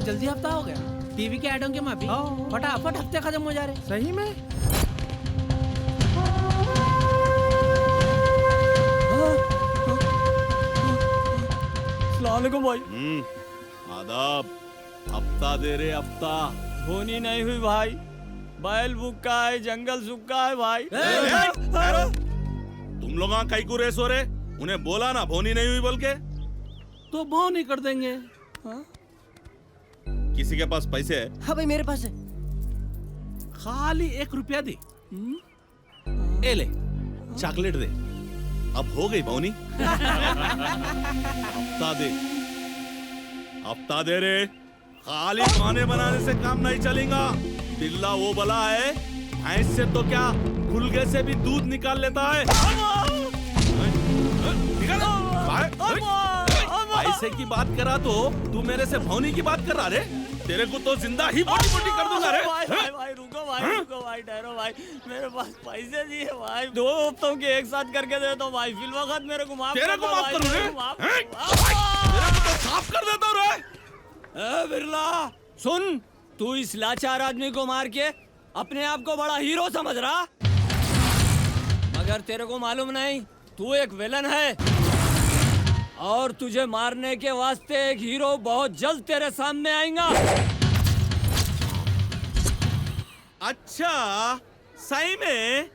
जल्दी हफ्ता हो गया। टीवी के ऐडों की माफी, फटाफट हफ्ते खत्म हो जा रहे। सही में अस्सलामुअलैकुम भाई। आदाब। हफ्ता दे रहे हफ्ता। होनी नहीं हुई भाई, बैल भूखा है, जंगल सूखा है भाई। तुम लोग कई को रेस हो रहे? उन्हें बोला ना भोनी नहीं हुई बोल के। तो भो नहीं कर देंगे। किसी के पास पैसे है? हाँ भाई मेरे पास है। खाली 1 रुपया दे। ए ले चॉकलेट दे। अब हो गई भोनी। हफ्ता दे, हफ्ता दे रे। खाली खाने बनाने से काम नहीं चलेगा। बिल्ला वो बला है, भैंस से तो क्या खुलगे से भी दूध निकाल लेता है। पैसे की बात करा तो तू मेरे से भौनी की बात कर रहा रे? तेरे को तो जिंदा ही बोटी बोटी कर दूंगा रे। भाई रुको भाई, ठहरो भाई, मेरे पास पैसे दिए भाई, 2 हफ्तों के एक साथ करके दे तो भाई, फिल वक्त मेरे को माफ तेरे को माफ करूं रे? तेरे को तो साफ कर देता हूं रे। बिरला सुन, तू इस लाचार आदमी को मार के अपने आप को बड़ा हीरो समझ रहा, मगर तेरे को मालूम नहीं तू एक विलन है और तुझे मारने के वास्ते एक हीरो बहुत जल्द तेरे सामने आएगा। अच्छा सही में?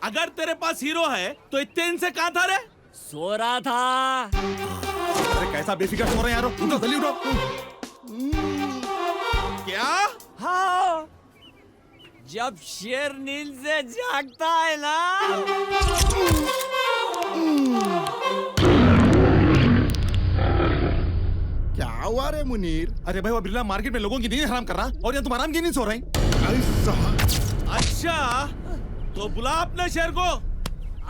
अगर तेरे पास हीरो है तो इतने इनसे कहाँ था रे? सो रहा था। अरे कैसा बेफिक्र सो रहे हैं यार? उठो जल्दी उठो। क्या? हाँ, जब शेर नींद से जागता है ना, क्या हुआ रे मुनीर? अरे भाई वो बिरला मार्केट में लोगों की नींद हराम कर रहा और यहाँ तुम आराम की नींद सो रहे हैं। अच्छा तो बुला अपने शेर को।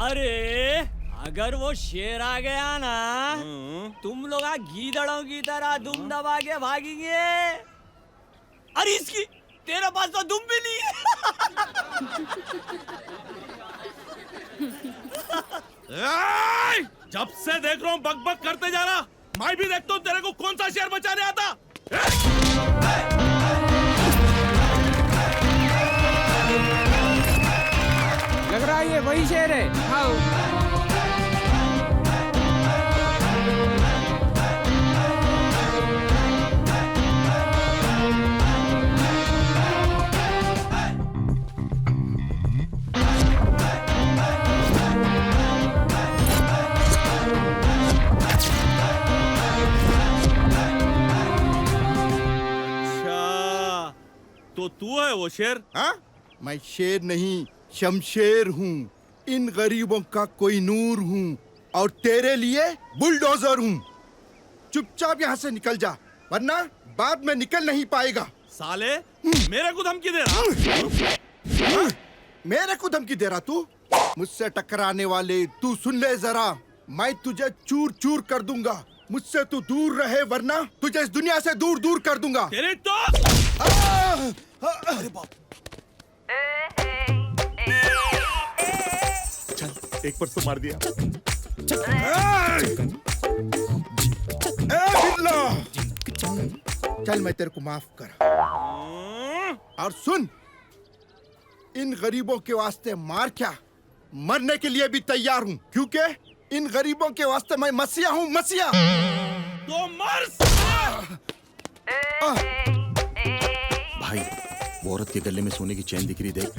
अरे अगर वो शेर आ गया ना, तुम लोग गीदड़ों की तरह दुम दबा के भागेंगे। अरे इसकी तेरे पास तो दुम भी नहीं है। जब से देख रहा हूँ बक बक करते जा रहा, मैं भी देखता हूँ तेरे को कौन सा शेर बचाने आता। लग रहा है ये वही शेर है। हाँ तो तू है वो शेर? हाँ? मैं शेर नहीं, शमशेर हूँ। इन गरीबों का कोई नूर हूँ और तेरे लिए बुलडोजर हूँ। चुपचाप यहाँ से निकल जा, वरना बाद में निकल नहीं पाएगा। साले मेरे को धमकी दे रहा? मेरे को धमकी दे रहा तू? मुझसे टकराने वाले तू सुन ले जरा, मैं तुझे चूर चूर कर दूंगा। मुझसे तू दूर रहे वरना तुझे इस दुनिया से दूर दूर कर दूंगा। तेरे तो अरे बाप। चल एक पर तो मार दिया। बिल्ला, चल मैं तेरे को माफ कर। और सुन, इन गरीबों के वास्ते मार क्या, मरने के लिए भी तैयार हूँ, क्योंकि इन गरीबों के वास्ते मैं मसीहा हूँ, मसीहा। तो मर। भाई वो औरत के गले में सोने की चैन दिख रही, देख।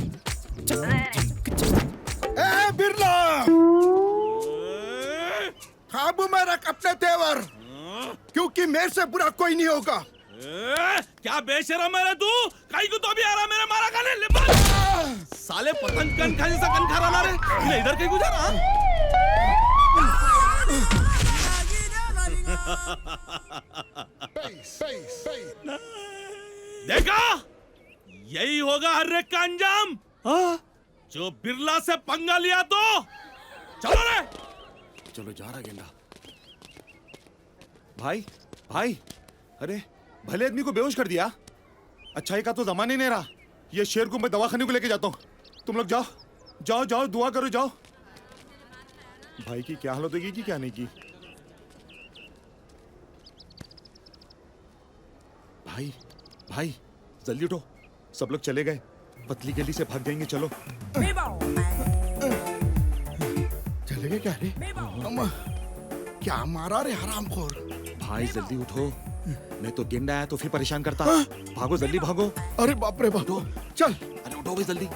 ए बिरला, काबू में रख अपने तेवर, क्योंकि मेरे से बुरा कोई नहीं होगा। क्या बेशरम है तू? कहीं को तो भी आ रहा मेरे मारा खाने ले। साले पतंग कन खाने से कन खा रहा रे। ये इधर कहीं गुजर रहा? देखा, यही होगा हर एक का अंजाम। जो बिरला से पंगा लिया तो चलो रे। चलो जा रहा गेंडा। भाई भाई, अरे भले आदमी को बेहोश कर दिया। अच्छाई का तो जमाने नहीं रहा। ये शेर को मैं दवाखाने को लेके जाता हूँ। तुम लोग जाओ जाओ जाओ, दुआ करो, जाओ। भाई की क्या हालत होगी कि क्या नहीं की। भाई भाई जल्दी उठो, सब लोग चले गए, पतली गली से भाग जाएंगे, चलो। चले गए क्या रे? अम्मा क्या मारा रे हरामखोर। भाई जल्दी उठो, नहीं तो गेंड आया तो फिर परेशान करता। भागो जल्दी भागो। अरे बाप रे बाप, चल। अरे उठो भाई जल्दी।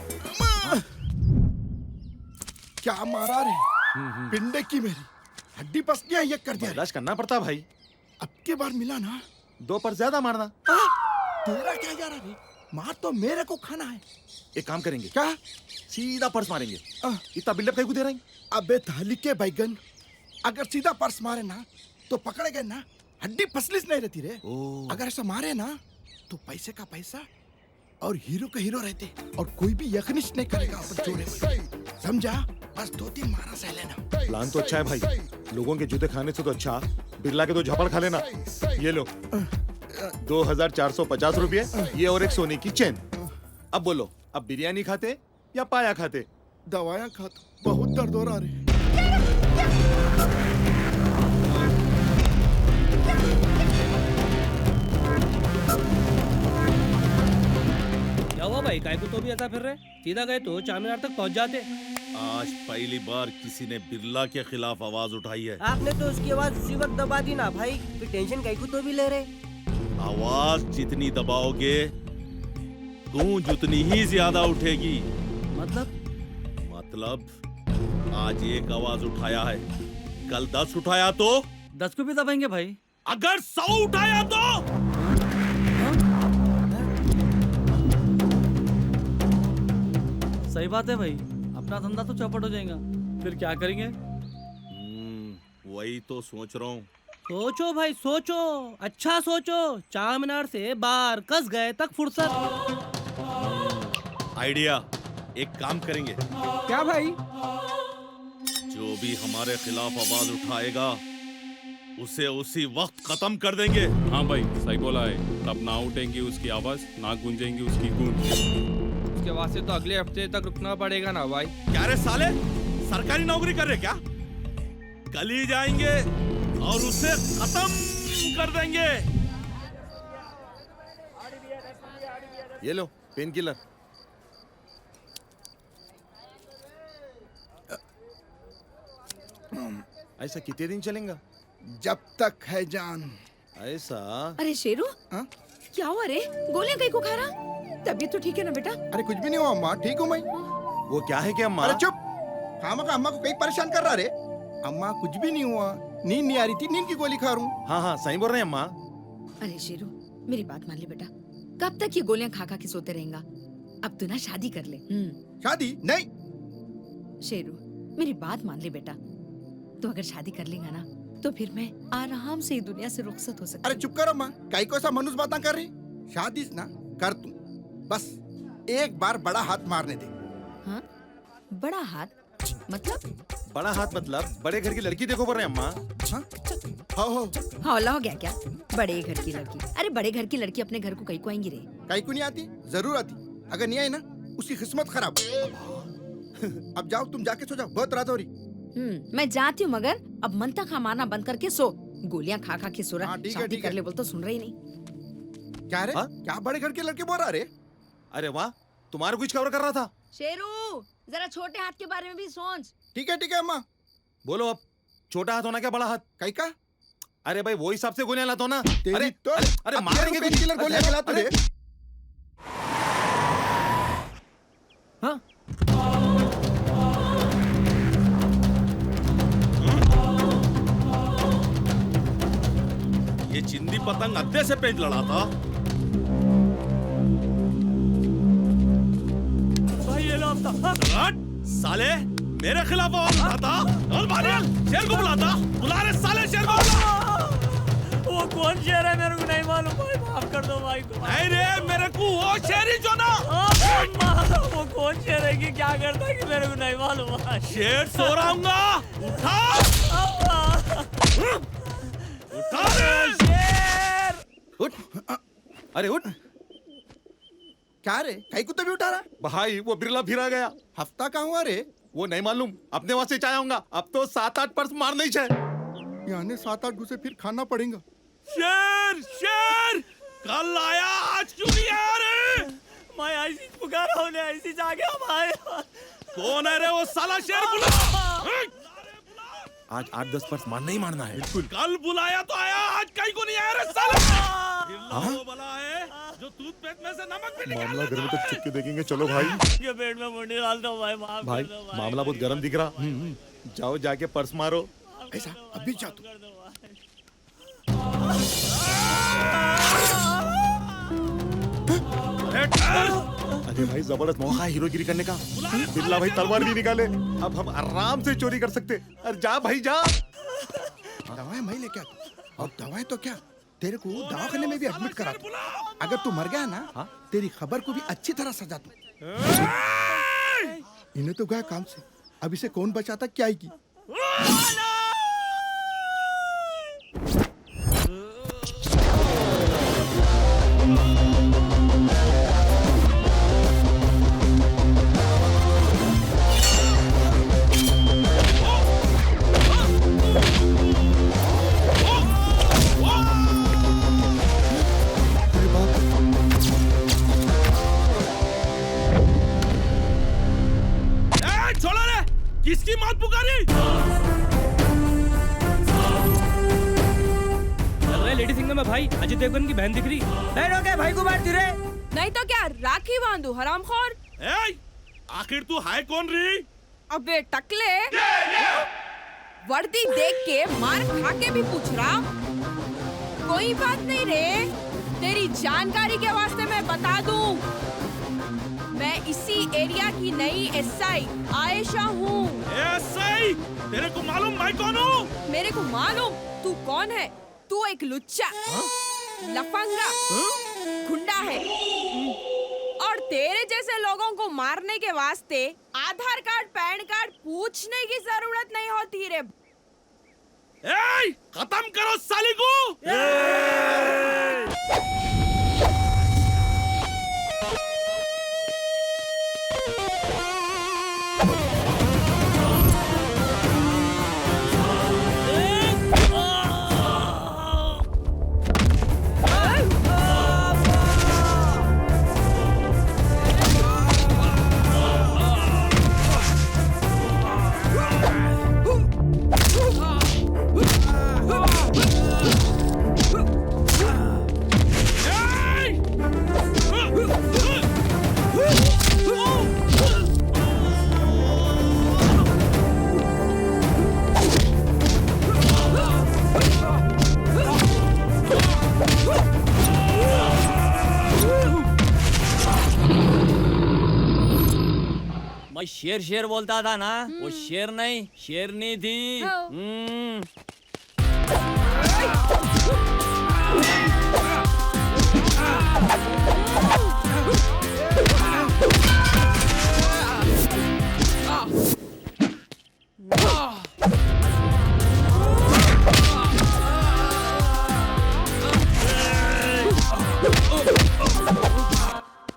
क्या मारा रे, पिंडे की मेरी हड्डी पसलियां ये कर दिया रे। बर्दाश्त करना पड़ता भाई, अब के बार मिला ना 2 पर ज्यादा मारना। तेरा क्या जा रहा रे, मार तो मेरे को खाना है। एक काम करेंगे, क्या? सीधा पर्स मारेंगे। इतना बिल्डअप कहीं को दे रहे हैं? अबे थाली के बैगन, अगर सीधा पर्स मारे ना तो पकड़े गए ना, हड्डी पसलिस नहीं रहती रे। अगर ऐसा मारे ना तो पैसे का पैसा और हीरो का हीरो रहते, और कोई भी यकनिश नहीं करेगा अपन चोरे में। समझा? बस 2-3 मारा सह लेना। प्लान तो अच्छा है भाई, लोगों के जूते खाने से तो अच्छा बिरला के 2 झापड़ खा लेना। ये लो 2450 रुपये, ये और एक सोने की चेन। अब बोलो, अब बिरयानी खाते या पाया खाते? दवाएं खाता, बहुत दर्द हो रहा रे। क्या हुआ भाई, काय को तो भी ऐसा फिर रहे? सीधा गए तो चारमीनार तक पहुंच जाते। आज पहली बार किसी ने बिरला के खिलाफ आवाज उठाई है। आपने तो उसकी आवाज उसी वक्त दबा दी ना भाई, फिर टेंशन कहीं को तो भी ले रहे। आवाज जितनी दबाओगे गूंज उतनी ही ज्यादा उठेगी। मतलब आज 1 आवाज उठाया है, कल 10 उठाया तो 10 को भी दबाएंगे भाई। अगर 100 उठाया तो सही बात है भाई, अपना धंधा तो चौपट हो जाएगा, फिर क्या करेंगे? वही तो सोच रहा हूँ। सोचो भाई सोचो, अच्छा सोचो। चारमीनार से बाहर कस गए तक फुर्सत। आइडिया, एक काम करेंगे, क्या भाई? जो भी हमारे खिलाफ आवाज उठाएगा उसे उसी वक्त खत्म कर देंगे। हाँ भाई सही बोला है, तब ना उठेंगी उसकी आवाज, ना गूंजेंगी उसकी गूंज। उसके वास्ते तो अगले हफ्ते तक रुकना पड़ेगा ना भाई। क्या रे साले, सरकारी नौकरी कर रहे क्या? कल ही जाएंगे और उसे खत्म कर देंगे। ये लो पेन किलर। ऐसा कितने दिन चलेगा? जब तक है जान। ऐसा? अरे शेरू, हाँ? क्या हुआ रे? गोलियां कहीं को खा रहा? तबीयत तो ठीक है ना बेटा? अरे कुछ भी नहीं हुआ अम्मा, ठीक हूँ मैं। वो क्या है कि अम्मा? अरे चुप, खामखा अम्मा को कहीं परेशान कर रहा रे। अम्मा कुछ भी नहीं हुआ, नींद नहीं आ रही थी, नींद की गोली खा रहा हूँ। हाँ हाँ सही बोल रहे हैं अम्मा। अरे शेरू, मेरी बात मान ले बेटा, कब तक ये गोलियां खा खा के सोते रहेगा? अब तू ना शादी कर ले। शादी नहीं। शेरू, मेरी बात मान ले बेटा, तू अगर शादी कर लेगा ना तो फिर मैं आराम से दुनिया से रुखसत हो सकती। अरे चुप करो अम्मा, कहीं को ऐसा मनुष्य बातें कर रही। शादी ना कर तू, बस एक बार बड़ा हाथ मारने दे। हाँ? बड़ा हाथ मतलब? बड़ा हाथ मतलब बड़े घर की लड़की देखो बोल रहे हैं अम्मा। हाँ? हो हौला हो गया क्या? बड़े घर की लड़की? अरे बड़े घर की लड़की अपने घर को कहीं को आएंगी रे? कहीं को नहीं आती, जरूर आती। अगर नहीं आई ना उसकी किस्मत खराब। अब जाओ, तुम जाके सो जाओ, बहुत रात हो रही। मैं जाती हूँ, मगर अब मनता खा मारना बंद करके सो। गोलियां खा खा के सो रहा। हाँ, ठीक है, शादी ठीक कर है। ले बोल तो सुन रही नहीं। क्या रे? हाँ? क्या बड़े घर के लड़के बोल रहा रे? अरे वाह, तुम्हारा कुछ कवर कर रहा था। शेरू, जरा छोटे हाथ के बारे में भी सोच। ठीक है अम्मा। बोलो अब, छोटा हाथ होना क्या बड़ा हाथ? कहीं का? अरे भाई वो हिसाब से गोलियां लाता हो ना। तेरी अरे तो अरे मारेंगे पेन किलर गोलियां खिलाते रे। हाँ? ये चिंदी पतंग अद्दे से पेंच लड़ा था। भाई ये लो हफ्ता। हट, साले मेरे खिलाफ आवाज उठाता और मारियल शेर को बुलाता। बुला रे साले शेर को बुला। वो कौन शेर है मेरे को नहीं मालूम भाई, माफ कर दो भाई को। नहीं रे, मेरे को वो शेर ही जो ना। वो कौन शेर है कि क्या करता है कि मेरे को नहीं मालूम। शेर सो रहा हूँ, उठा उठा रे शेर। उठ। अरे उठ। क्या रे, कहीं को तो भी उठा रहा। भाई वो बिरला फिरा गया। हफ्ता कहाँ हुआ रे? वो नहीं मालूम, अपने वहां से चाहे होगा। अब तो 7-8 पर्स मार नहीं चाहिए। यानी 7-8 घुसे फिर खाना पड़ेगा। शेर शेर कल आया आज क्यों नहीं आया रे? मैं ऐसी पुकारा हूँ ऐसी जाके हम आए। कौन है रे वो साला शेर? बुला। आज 8-10 पर्स मारना ही मारना है। कल बुलाया तो आया, आज कहीं को नहीं आया रे साला। बिल्ला वो बला है जो टूथपेस्ट में से नमक भी निकाल मामला घर में तक चुप के देखेंगे। चलो भाई ये पेट में मुंडी डाल दो भाई, माफ भाई कर दो भाई। मामला बहुत गर्म दिख रहा। जाओ जाके पर्स मारो। ऐसा अभी जा तू। अरे भाई जबरदस्त मौका है हीरोगिरी करने का। बिल्ला भाई तलवार भी निकाले, अब हम आराम से चोरी कर सकते। अरे जा भाई जा। दवाएं मैं लेके आता। और दवाएं तो क्या, तेरे को दवाखाने में भी एडमिट करा दूं। अगर तू मर गया ना, तेरी खबर को भी अच्छी तरह सजा दूं। इन्हें तो गया काम से, अब इसे कौन बचाता क्या की। छोड़ा रे, किसकी मौत पुकारी? लग रहा है लेडी सिंगर में भाई अजय देवगन की बहन दिख रही। नहीं रोके भाई को मारती रे। नहीं तो क्या राखी बांधू हरामखोर। आखिर तू है कौन री? अबे टकले, वर्दी देख के मार खा के भी पूछ रहा। कोई बात नहीं रे, तेरी जानकारी के वास्ते मैं बता दूं, मैं इसी एरिया की नई एसआई आयशा हूँ। एसआई? तेरे को मालूम मैं कौन हूँ? मेरे को मालूम तू कौन है। तू एक लुच्चा, लफंगा, गुंडा है और तेरे जैसे लोगों को मारने के वास्ते आधार कार्ड, पैन कार्ड पूछने की जरूरत नहीं होती रे। खत्म करो साली को। मैं शेर शेर बोलता था ना, वो शेर नहीं शेरनी थी।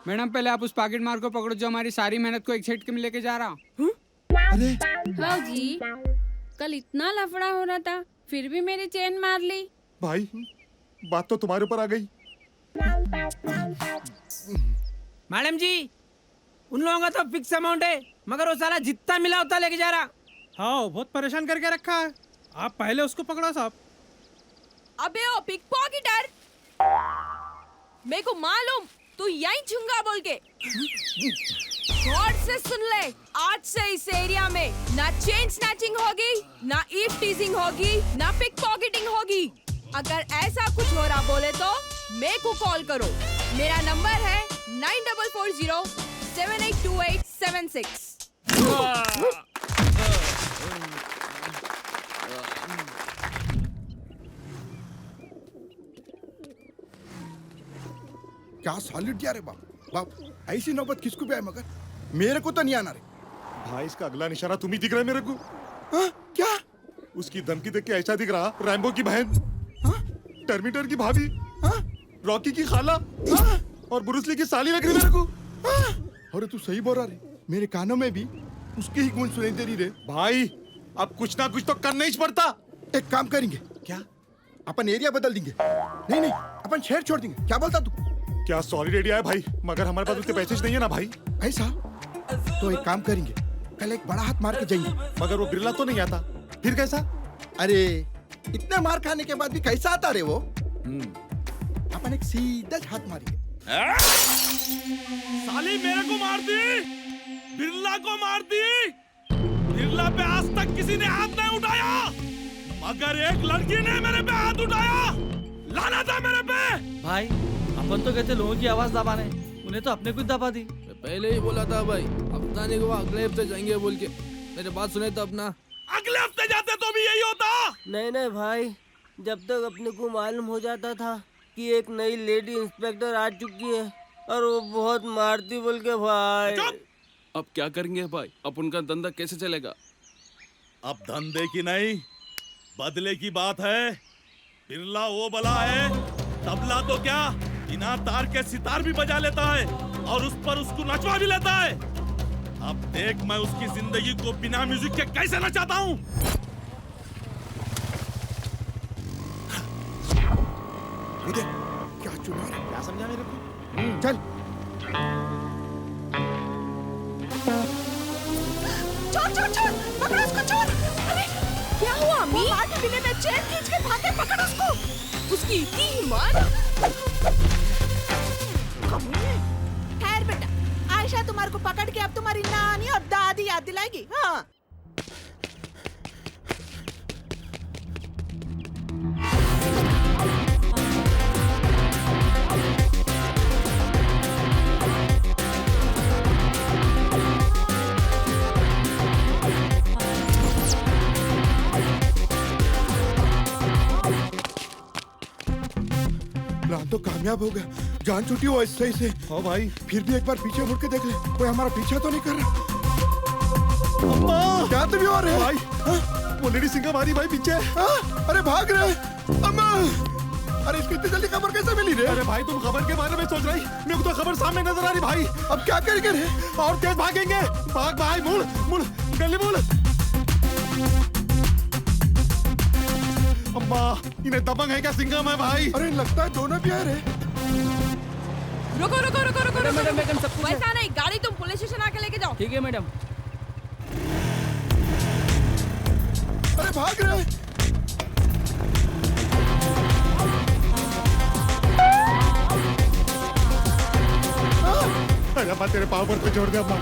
मैडम पहले आप उस पॉकेट मार को पकड़ो जो हमारी सारी मेहनत को एक झटके में लेके जा रहा। हाँ जी, कल इतना लफड़ा हो रहा था फिर भी मेरी चेन मार ली। भाई बात तो तुम्हारे ऊपर आ गई। मैडम जी, उन लोगों का तो फिक्स अमाउंट है, मगर वो साला जितना मिला उतना लेके जा रहा। हाँ, बहुत परेशान करके रखा है। आप पहले उसको पकड़ो साहब। अबे ओ पिक पॉकेटर, मेरे को मालूम तू यही चुंगा बोल के। गॉड से सुन ले, आज से इस एरिया में ना चेन स्नैचिंग होगी, ना ईव टीजिंग होगी, ना पिक पॉकेटिंग होगी। अगर ऐसा कुछ हो रहा बोले तो मेरे को कॉल करो। मेरा नंबर है 9440782876। क्या सॉलिड दिया रे बाप। बाप ऐसी नौबत किसको भी आए, मगर मेरे को तो नहीं आना रे। भाई इसका अगला निशाना तुम ही दिख रहा है मेरे को। क्या? उसकी धमकी देख के ऐसा दिख रहा, रैम्बो की बहन, टर्मिनेटर की भाभी, रॉकी की खाला और ब्रूस ली की साली लग रही मेरे को। अरे तू सही बोल रहा रे, मेरे कानों में भी उसकी ही गूंज सुनाई दे रही रे। भाई अब कुछ ना कुछ तो करना ही पड़ता। एक काम करेंगे, क्या? अपन एरिया बदल देंगे। नहीं नहीं, अपन शहर छोड़ देंगे। क्या बोलता तू? क्या सॉरी रेडी है भाई, मगर हमारे पास उतने पैसे नहीं है ना भाई। ऐसा तो एक काम करेंगे, कल एक बड़ा हाथ मार के जाएंगे। मगर वो बिरला तो नहीं आता, फिर कैसा? अरे इतने मार खाने के बाद भी कैसा आता रे वो? अपन एक सीधा हाथ मारेंगे। साली मेरे को मार दी, बिरला को मार दी। बिरला पे आज तक किसी ने हाथ नहीं उठाया, मगर एक लड़की ने मेरे पे हाथ उठाया। लाना था मेरे पे। भाई अपन तो कहते लोगों की आवाज दबाने, उन्हें तो अपने कुछ दबा दी। पहले ही बोला था भाई, हफ्ता नहीं हुआ अगले हफ्ते जाएंगे बोल के। मेरे बात सुने तो अपना अगले हफ्ते जाते तो भी यही होता। नहीं नहीं भाई, जब तक अपने को मालूम हो जाता था कि एक नई लेडी इंस्पेक्टर आ चुकी है और वो बहुत मारती बोल के भाई। अब क्या करेंगे भाई, अब उनका धंधा कैसे चलेगा? अब धंधे की नहीं, बदले की बात है। बिरला वो बला है, तबला तो क्या बिना तार के सितार भी बजा लेता है और उस पर उसको नचवा भी लेता है। अब देख मैं उसकी जिंदगी को बिना म्यूजिक के कैसे नचाता हूँ। क्या चुना रहा? क्या समझा मेरे को? चल छोड़ छोड़ छोड़, पकड़ो उसको, छोड़। अरे क्या हुआ अम्मी? मार बिना में चेन खींच के भागे, पकड़ उसको। उसकी इतनी हिम्मत। खैर बेटा, आयशा तुम्हारे को पकड़ के अब तुम्हारी नानी और दादी याद दिलाएगी। हाँ प्लान तो कामयाब हो गया, जान छुट्टी हो सही से। हाँ भाई, फिर भी एक बार पीछे मुड़ के देख ले, कोई हमारा पीछा तो नहीं कर रहा। क्या तुम और है भाई? वो लेडी सिंह हमारी भाई पीछे। अरे भाग रहे अम्मा। अरे इसको इतनी जल्दी खबर कैसे मिली रे? अरे भाई तुम खबर के बारे में सोच रही, मेरे को तो खबर सामने नजर आ रही भाई। अब क्या करेंगे रे? और तेज भागेंगे। भाग भाई, मुड़ मुड़ गली मुड़। अम्मा, इन्हें दबंग है क्या सिंघम है भाई? अरे लगता है दोनों भी आ रहे। रुको रुको रुको रुको रुको। मैडम मैडम सब कुछ है। वैसा नहीं, गाड़ी तुम पुलिस स्टेशन आके लेके जाओ। ठीक है मैडम। अरे भाग रहे। अरे अम्मा तेरे पाँव पर पे छोड़ दे अम्मा।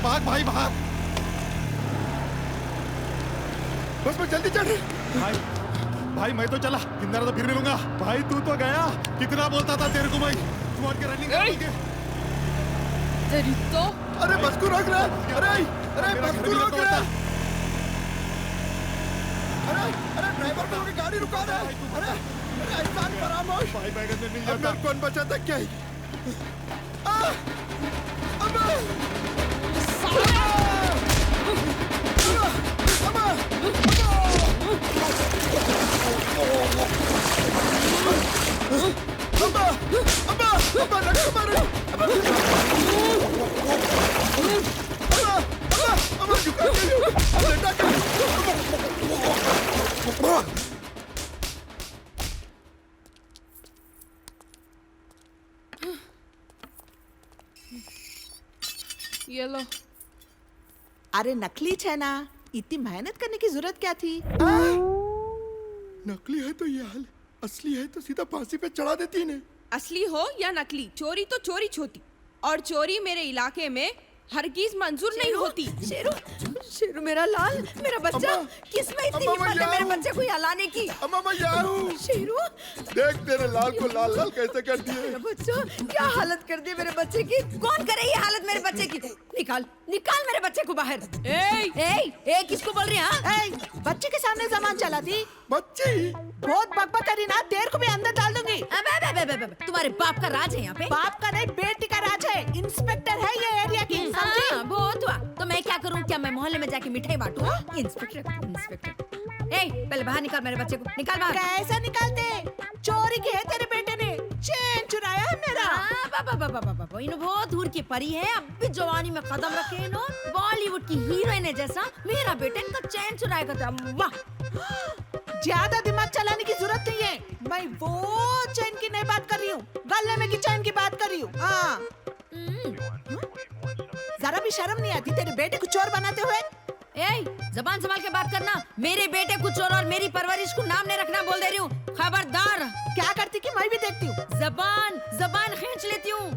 भाग भाई भाग। बस मैं जल्दी चढ़। भाई भाई मैं तो चला, जिंदा तो फिर मिलूंगा। भाई तू तो गया, कितना बोलता था तेरे को मैं, तू और के रनिंग कर। तेरी तो। अरे बस को रोक रहे। अरे अरे बस को रोक रहे। अरे अरे ड्राइवर को गाड़ी रुका रहे। अरे अरे ऐसा फरामोश। भाई बैगन में मिल अब जाता। मेरे कौन बचा था क्या? ये लो। अरे नकली है ना, इतनी मेहनत करने की जरूरत क्या थी? नकली है तो ये हाल, असली है तो सीधा फांसी पे चढ़ा देती है। असली हो या नकली, चोरी तो चोरी होती, और चोरी मेरे इलाके में हरगिज मंजूर नहीं होती। शेरू, शेरू मेरा लाल, मेरा बच्चा, किसमें इतनी हिम्मत है मेरे बच्चे को यहाँ लाने की? अम्मा मैं यहाँ हूँ। शेरू, देख तेरे लाल को लाल लाल कैसे कर दिए। मेरा बच्चा, क्या हालत कर दी मेरे बच्चे की? कौन करे ये हालत मेरे बच्चे की? निकाल, निकाल मेरे बच्चे को बाहर। ए, किसको बोल रही है? बच्चे के सामने सामान चला दी। बच्ची बहुत बकबक करी ना, तेरे को भी अंदर डाल दूंगी। तुम्हारे बाप का राज है यहाँ पे? बाप का नहीं, बेटी का राज है। इंस्पेक्टर है ये एरिया की, समझी? हाँ, बहुत हुआ। तो मैं क्या करूँ? क्या मैं मोहल्ले में जाके मिठाई बांटूं? Inspector, inspector. ए, पहले बाहर निकाल मेरे बच्चे को, निकाल बाहर। कैसा निकालते? चोरी की है तेरे बेटे ने, चेन चुराया है मेरा। बाबा इन्हों बहुत दूर की परी है, अब भी जवानी में कदम रखे इन्हों। बॉलीवुड की हीरोइन है जैसा मेरा बेटा इनका चैन चुराएगा था। वाह, ज्यादा दिमाग चलाने की जरूरत नहीं है। मैं वो चैन की नहीं बात कर रही हूँ, गले में की चैन की बात कर रही हूँ। हाँ, जरा भी शर्म नहीं आती तेरे बेटे को चोर बनाते हुए? ए, जबान संभाल के बात करना। मेरे बेटे को चोर और मेरी परवरिश को नाम नहीं रखना बोल दे रही हूँ, खबरदार। क्या करती कि मैं भी देखती हूँ। जबान खींच लेती हूँ।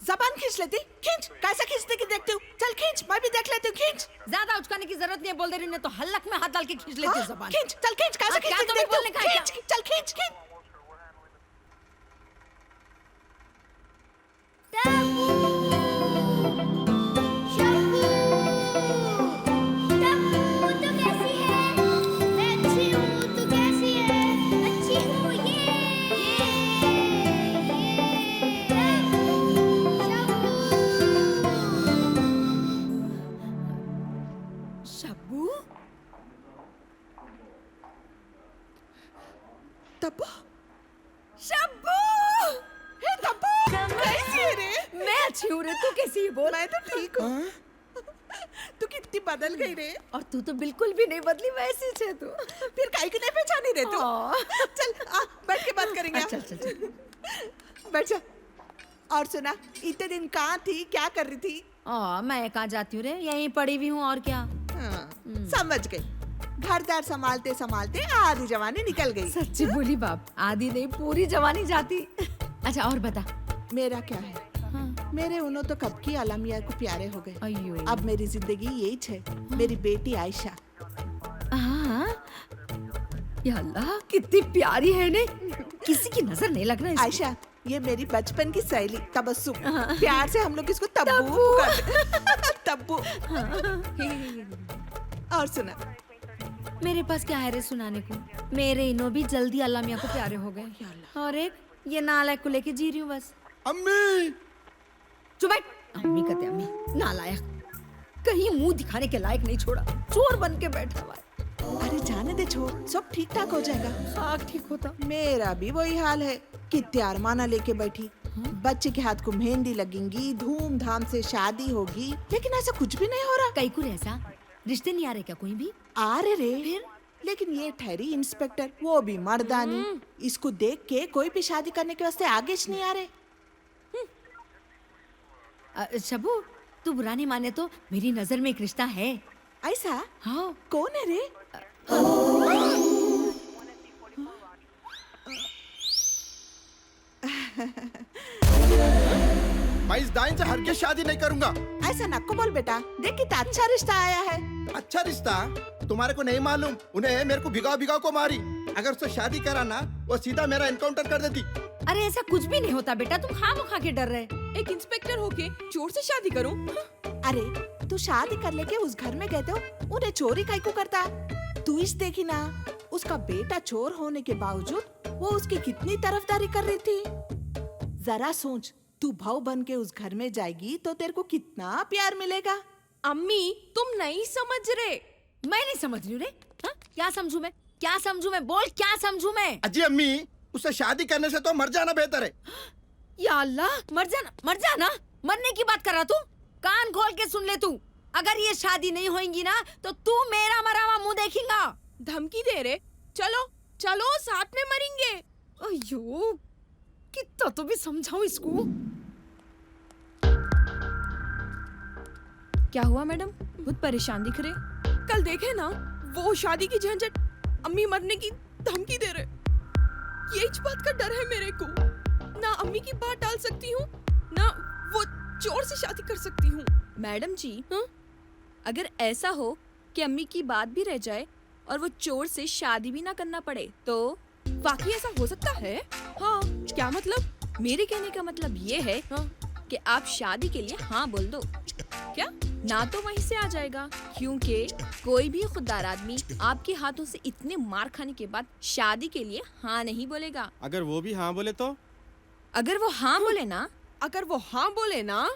जबान खींच लेती? खींच, कैसे खींचते की देखती हूँ? चल खींच, मैं भी देख लेती हूँ, खींच। ज्यादा उचकाने की जरूरत नहीं है बोल दे रही हूँ, तो हल्लक में हाथ डाल के खींच लेती हूँ जबान। खींच, चल खींच, कैसे क्या खींचते तुम्हें देखती बोलने हूँ? का है क्या? खींच, चल खींच, खींच। शब्बू, तब्बू, शब्बू, हे तब्बू, कैसी है रे? मैं अच्छी हूँ रे, तू कैसी है बोल? मैं तो ठीक हूँ। तू कितनी बदल गई रे। और तू तो बिल्कुल भी नहीं बदली, वैसी छे तू। फिर काहे की नहीं पहचानी रे तू? चल आ, बैठ के बात करेंगे। चल चल चल बैठ जा। और सुना, इतने दिन कहाँ थी, क्या कर रही थी? मैं कहाँ जाती हूँ रे, यहीं पड़ी हुई हूँ और क्या। हाँ, समझ गई। घरदार संभालते संभालते आधी जवानी निकल गई। सच्ची बोली बाप, आधी नहीं पूरी जवानी जाती। अच्छा और बता। मेरा क्या है? हाँ। मेरे उन्हों तो कब की आलमिया को प्यारे हो गए। अयो। अब मेरी जिंदगी यही है। मेरी बेटी आयशा। हाँ, या अल्लाह कितनी प्यारी है ने, किसी की नजर नहीं लगना इसको। आयशा, ये मेरी बचपन की सहेली तबस्सुम। प्यार से हम लोग इसको तब्बू पुकारते। तब्बू। और सुना, मेरे पास क्या है रे सुनाने को? मेरे इनो भी जल्दी अल्लाह मियाँ को प्यारे हो गए, और एक ये नालायक को लेके जी रही हूँ बस। अम्मी, चुप बैठ। अम्मी कहते अम्मी, नालायक, कहीं मुंह दिखाने के लायक नहीं छोड़ा, चोर बन के बैठा हुआ है। अरे जाने दे, छोड़, सब ठीक ठाक हो जाएगा। हाँ ठीक होता। मेरा भी वही हाल है कि तैयार माना लेके बैठी। बच्चे के हाथ को मेहंदी लगेंगी, धूमधाम से शादी होगी, लेकिन ऐसा कुछ भी नहीं हो रहा। कई कुछ ऐसा रिश्ते नहीं आ रहे क्या कोई भी? आ रहे रे, फिर लेकिन ये ठहरी इंस्पेक्टर, वो भी मर्दानी। इसको देख के कोई भी शादी करने के वास्ते आगे नहीं आ रहे। शबू, तू बुरा नहीं माने तो मेरी नजर में एक रिश्ता है। ऐसा? हाँ। कौन है रे? मैं इस दाइन से हरगिज शादी नहीं करूंगा। ऐसा नको बोल बेटा, देख कितना अच्छा रिश्ता आया है। अच्छा रिश्ता? तुम्हारे को नहीं मालूम, उन्हें मेरे को भिगाव भिगाव को मारी। अगर उससे शादी करा ना, वो सीधा मेरा एनकाउंटर कर देती। अरे ऐसा कुछ भी नहीं होता बेटा, तुम खामखा के डर रहे। एक इंस्पेक्टर होके चोर से शादी करूं? अरे तू शादी कर लेके उस घर में गए तो उन्हें चोरी काहे को करता? तू इस देखी ना, उसका बेटा चोर होने के बावजूद वो उसकी कितनी तरफदारी कर रही थी। जरा सोच, तू भाव बन के उस घर में जाएगी तो तेरे को कितना प्यार मिलेगा। अम्मी तुम नहीं समझ रहे। मैं नहीं समझ रही हूँ रे। हाँ? क्या समझू मैं, क्या समझू मैं, बोल क्या समझू मैं? अजी अम्मी, उससे शादी करने से तो मर जाना बेहतर है। या अल्लाह, मर जाना, मरने की बात कर रहा तू? कान खोल के सुन ले तू, अगर ये शादी नहीं होगी ना तो तू मेरा मरा हुआ मुंह देखेगा। धमकी दे रहे? चलो चलो साथ में मरेंगे। अयो, कितना तो भी समझाओ इसको। क्या हुआ मैडम, बहुत परेशान दिख रहे? कल देखे ना वो शादी की झंझट, अम्मी मरने की धमकी दे रहे। यही बात का डर है मेरे को। ना अम्मी की बात टाल सकती हूँ, ना वो चोर से शादी कर सकती हूँ। मैडम जी, अगर ऐसा हो कि अम्मी की बात भी रह जाए और वो चोर से शादी भी ना करना पड़े तो वाकई ऐसा हो सकता है? हाँ। क्या मतलब? मेरे कहने का मतलब ये है कि आप शादी के लिए हाँ बोल दो। क्या? ना तो वहीं से आ जाएगा, क्योंकि कोई भी खुददार आदमी आपके हाथों से इतने मार खाने के बाद शादी के लिए हाँ नहीं बोलेगा। अगर वो भी हाँ बोले तो? अगर वो हाँ बोले ना,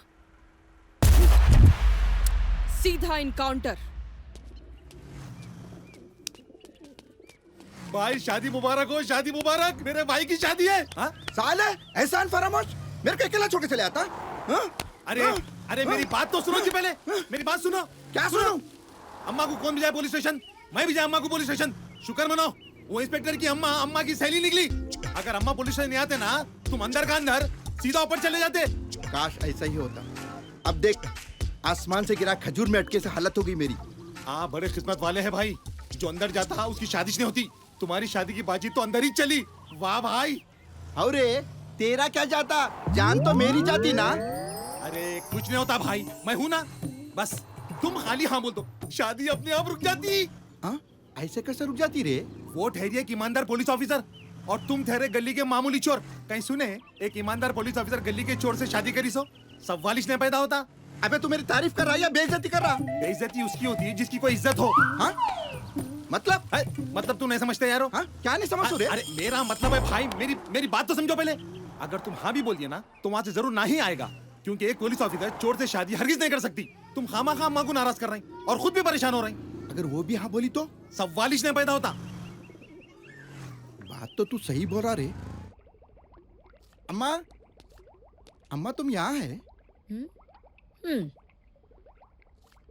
सीधा इनकाउंटर। भाई शादी मुबारक हो, शादी मुबारक। मेरे भाई की शादी है। साले एहसान फरामोश, मेरे को अकेला छोड़ के चले आता? हाँ? अरे अरे मेरी बात तो सुनो जी पहले, मेरी बात सुनो। क्या सुनो? अम्मा को कौन भी जाए पुलिस स्टेशन? मैं भी जाए अम्मा को पुलिस स्टेशन। शुक्र मनाओ वो इंस्पेक्टर की अम्मा की सहेली निकली। अगर अम्मा पुलिस स्टेशन नहीं आते ना, तुम अंदर का अंदर सीधा ऊपर चले जाते। काश ऐसा ही होता। अब देख, आसमान से गिरा खजूर में अटके से हालत हो गई मेरी। हाँ, बड़े किस्मत वाले हैं भाई। जो अंदर जाता उसकी शादी नहीं होती। तुम्हारी शादी की बातचीत तो अंदर ही चली। वाह भाई। और तेरा क्या जाता? जान तो मेरी जाती ना। अरे कुछ नहीं होता भाई, मैं हूं ना। बस तुम खाली हाँ बोल दो, शादी अपने आप रुक जाती। हाँ? ऐसे कैसे रुक जाती रे? वो ठहरी एक ईमानदार पुलिस ऑफिसर और तुम ठहरे गली के मामूली चोर। कहीं सुने एक ईमानदार पुलिस ऑफिसर गली के चोर से शादी करी सो? सवालिश नहीं पैदा होता। अबे तू मेरी तारीफ कर रहा है या बेइज्जती कर रहा? बेइज्जती उसकी होती है जिसकी कोई इज्जत हो। हाँ? मतलब? मतलब तू नहीं समझते यारो? हाँ? क्या नहीं समझ रहे? अरे मेरा मतलब है भाई, मेरी बात तो समझो पहले। अगर तुम हाँ भी बोल दिए ना तो वहाँ से जरूर ना ही आएगा, क्योंकि एक पुलिस ऑफिसर चोर से शादी हरगिज नहीं कर सकती। तुम खामा अम्मा को नाराज कर रहे हैं और खुद भी परेशान हो रहे हैं। अगर वो भी हाँ बोली तो? सवालिश नहीं पैदा होता। बात तो तू सही बोल रहा रे। अम्मा, अम्मा तुम यहाँ है?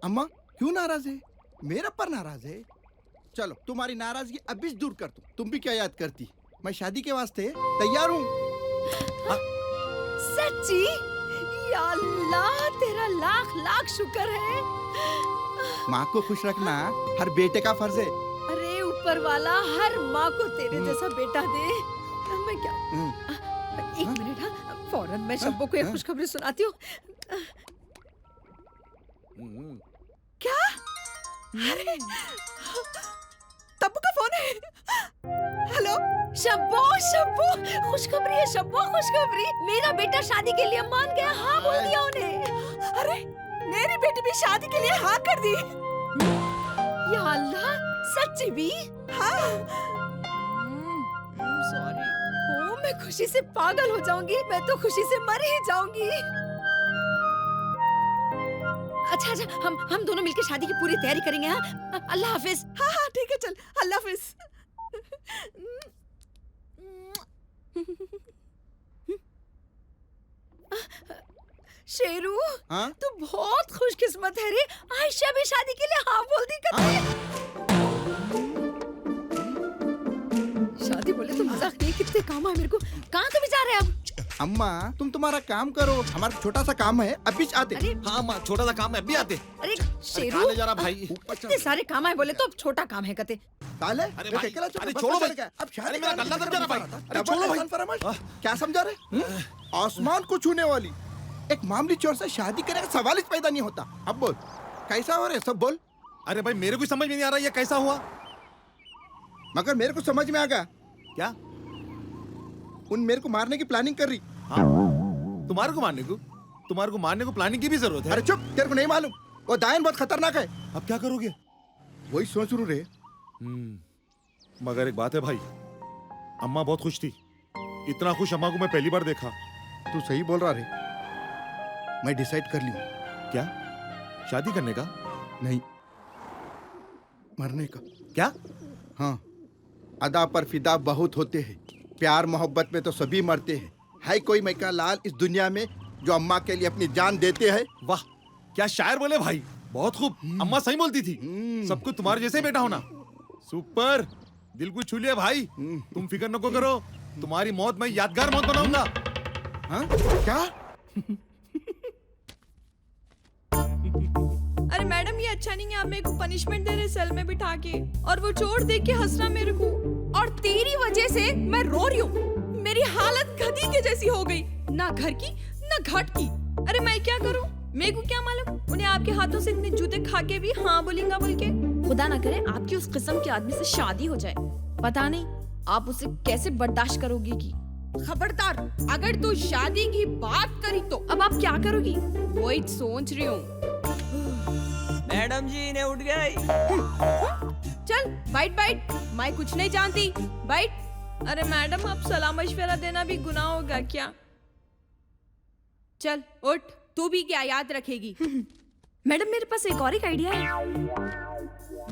अम्मा क्यों नाराज है? मेरा पर नाराज है? चलो तुम्हारी नाराजगी अभी दूर कर दूं। तुम भी क्या याद करती? मैं शादी के वास्ते तैयार हूँ। सच्ची? या अल्लाह, तेरा लाख लाख शुक्र है। माँ को खुश रखना हर बेटे का फर्ज है। अरे ऊपर वाला हर माँ को तेरे जैसा बेटा दे। मैं क्या एक मिनट, हाँ फौरन मैं शब्बो को एक खुशखबरी सुनाती हूँ। क्या? अरे तब्बू का फोन है। हेलो शब्बो, शब्बो खुशखबरी है। शब्बो खुशखबरी, मेरा बेटा शादी के लिए मान गया। हाँ बोल दिया उन्हें। अरे मेरी बेटी भी शादी के लिए हाँ कर दी। या अल्लाह, सच्ची भी? हाँ। सॉरी। ओ मैं खुशी से पागल हो जाऊंगी। मैं तो खुशी से मर ही जाऊंगी। अच्छा अच्छा, हम दोनों मिलकर शादी की पूरी तैयारी करेंगे। हाँ, अल्लाह हाफिज। हाँ हाँ ठीक है, चल अल्लाह हाफिज। शेरू, हाँ? तू बहुत खुशकिस्मत है रे। आयशा भी शादी के लिए हाँ बोल दी करती। शादी बोले तो मजाक नहीं, कितने काम है मेरे को। कहाँ तुम जा रहे हैं अब? अम्मा तुम तुम्हारा काम करो, हमारा छोटा सा काम है, अभी आते। हाँ माँ, छोटा सा काम है, अभी आते। अरे शेरू, कहाँ ले जा रहा भाई? इतने सारे काम है बोले तो अब छोटा काम है कहते। ताले? अरे भाई, अकेला अरे छोड़ो भाई। अब शादी अरे मेरा गला दब जा रहा भाई। अरे छोड़ो भाई। क्या समझा रहे? आसमान को छूने वाली एक मामूली चोर से शादी करने का सवाल ही पैदा नहीं होता। अब बोल कैसा हो रहा है? सब बोल। अरे भाई मेरे को समझ में नहीं आ रहा ये कैसा हुआ। मगर मेरे को समझ में आ गया। क्या? उन मेरे को मारने की प्लानिंग कर रही। हाँ? तुम्हारे को मारने को प्लानिंग की भी जरूरत है? अरे चुप, तेरे को नहीं मालूम वो दायन बहुत खतरनाक है। अब क्या करोगे? वही सोच रू रे। मगर एक बात है भाई, अम्मा बहुत खुश थी। इतना खुश अम्मा को मैं पहली बार देखा। तू सही बोल रहा रे। मैं डिसाइड कर ली। क्या? शादी करने का? नहीं, मरने का। क्या? हाँ, अदा पर फिदा बहुत होते हैं। प्यार मोहब्बत में तो सभी मरते हैं। है कोई मैका लाल इस दुनिया में जो अम्मा के लिए अपनी जान देते हैं? वाह, क्या शायर बोले भाई। बहुत खूब। अम्मा सही बोलती थी। सबको तुम्हारे जैसे ही बेटा होना। सुपर, दिल को छू लिया भाई। तुम फिक्र न करो, तुम्हारी मौत मैं यादगार मौत बनाऊंगा। हाँ? क्या? अरे मैडम ये अच्छा नहीं है, आप मेरे को पनिशमेंट दे रहे सेल में बिठा के, और वो चोर देख के हंस रहा मेरे को, और तेरी वजह से मैं रो रही हूँ। मेरी हालत गधी के जैसी हो गई, ना घर की ना घाट की। अरे मैं क्या करूँ? मेरे को क्या मालूम उन्हें आपके हाथों से इतने जूते खा के भी हाँ बोलेंगा बोल के। खुदा ना करे आपकी उस किस्म के आदमी से शादी हो जाए। पता नहीं आप उसे कैसे बर्दाश्त करोगी की। खबरदार, अगर तू शादी की बात करी तो अब आप क्या करोगी? वही सोच रही हूँ। मैडम जी इन्हें उठ गई। चल बाइट बाइट, मैं कुछ नहीं जानती, बाइट। अरे मैडम आप सलाह मशवरा देना भी गुनाह होगा क्या? चल उठ, तू भी क्या याद रखेगी? मैडम मेरे पास एक और आइडिया है।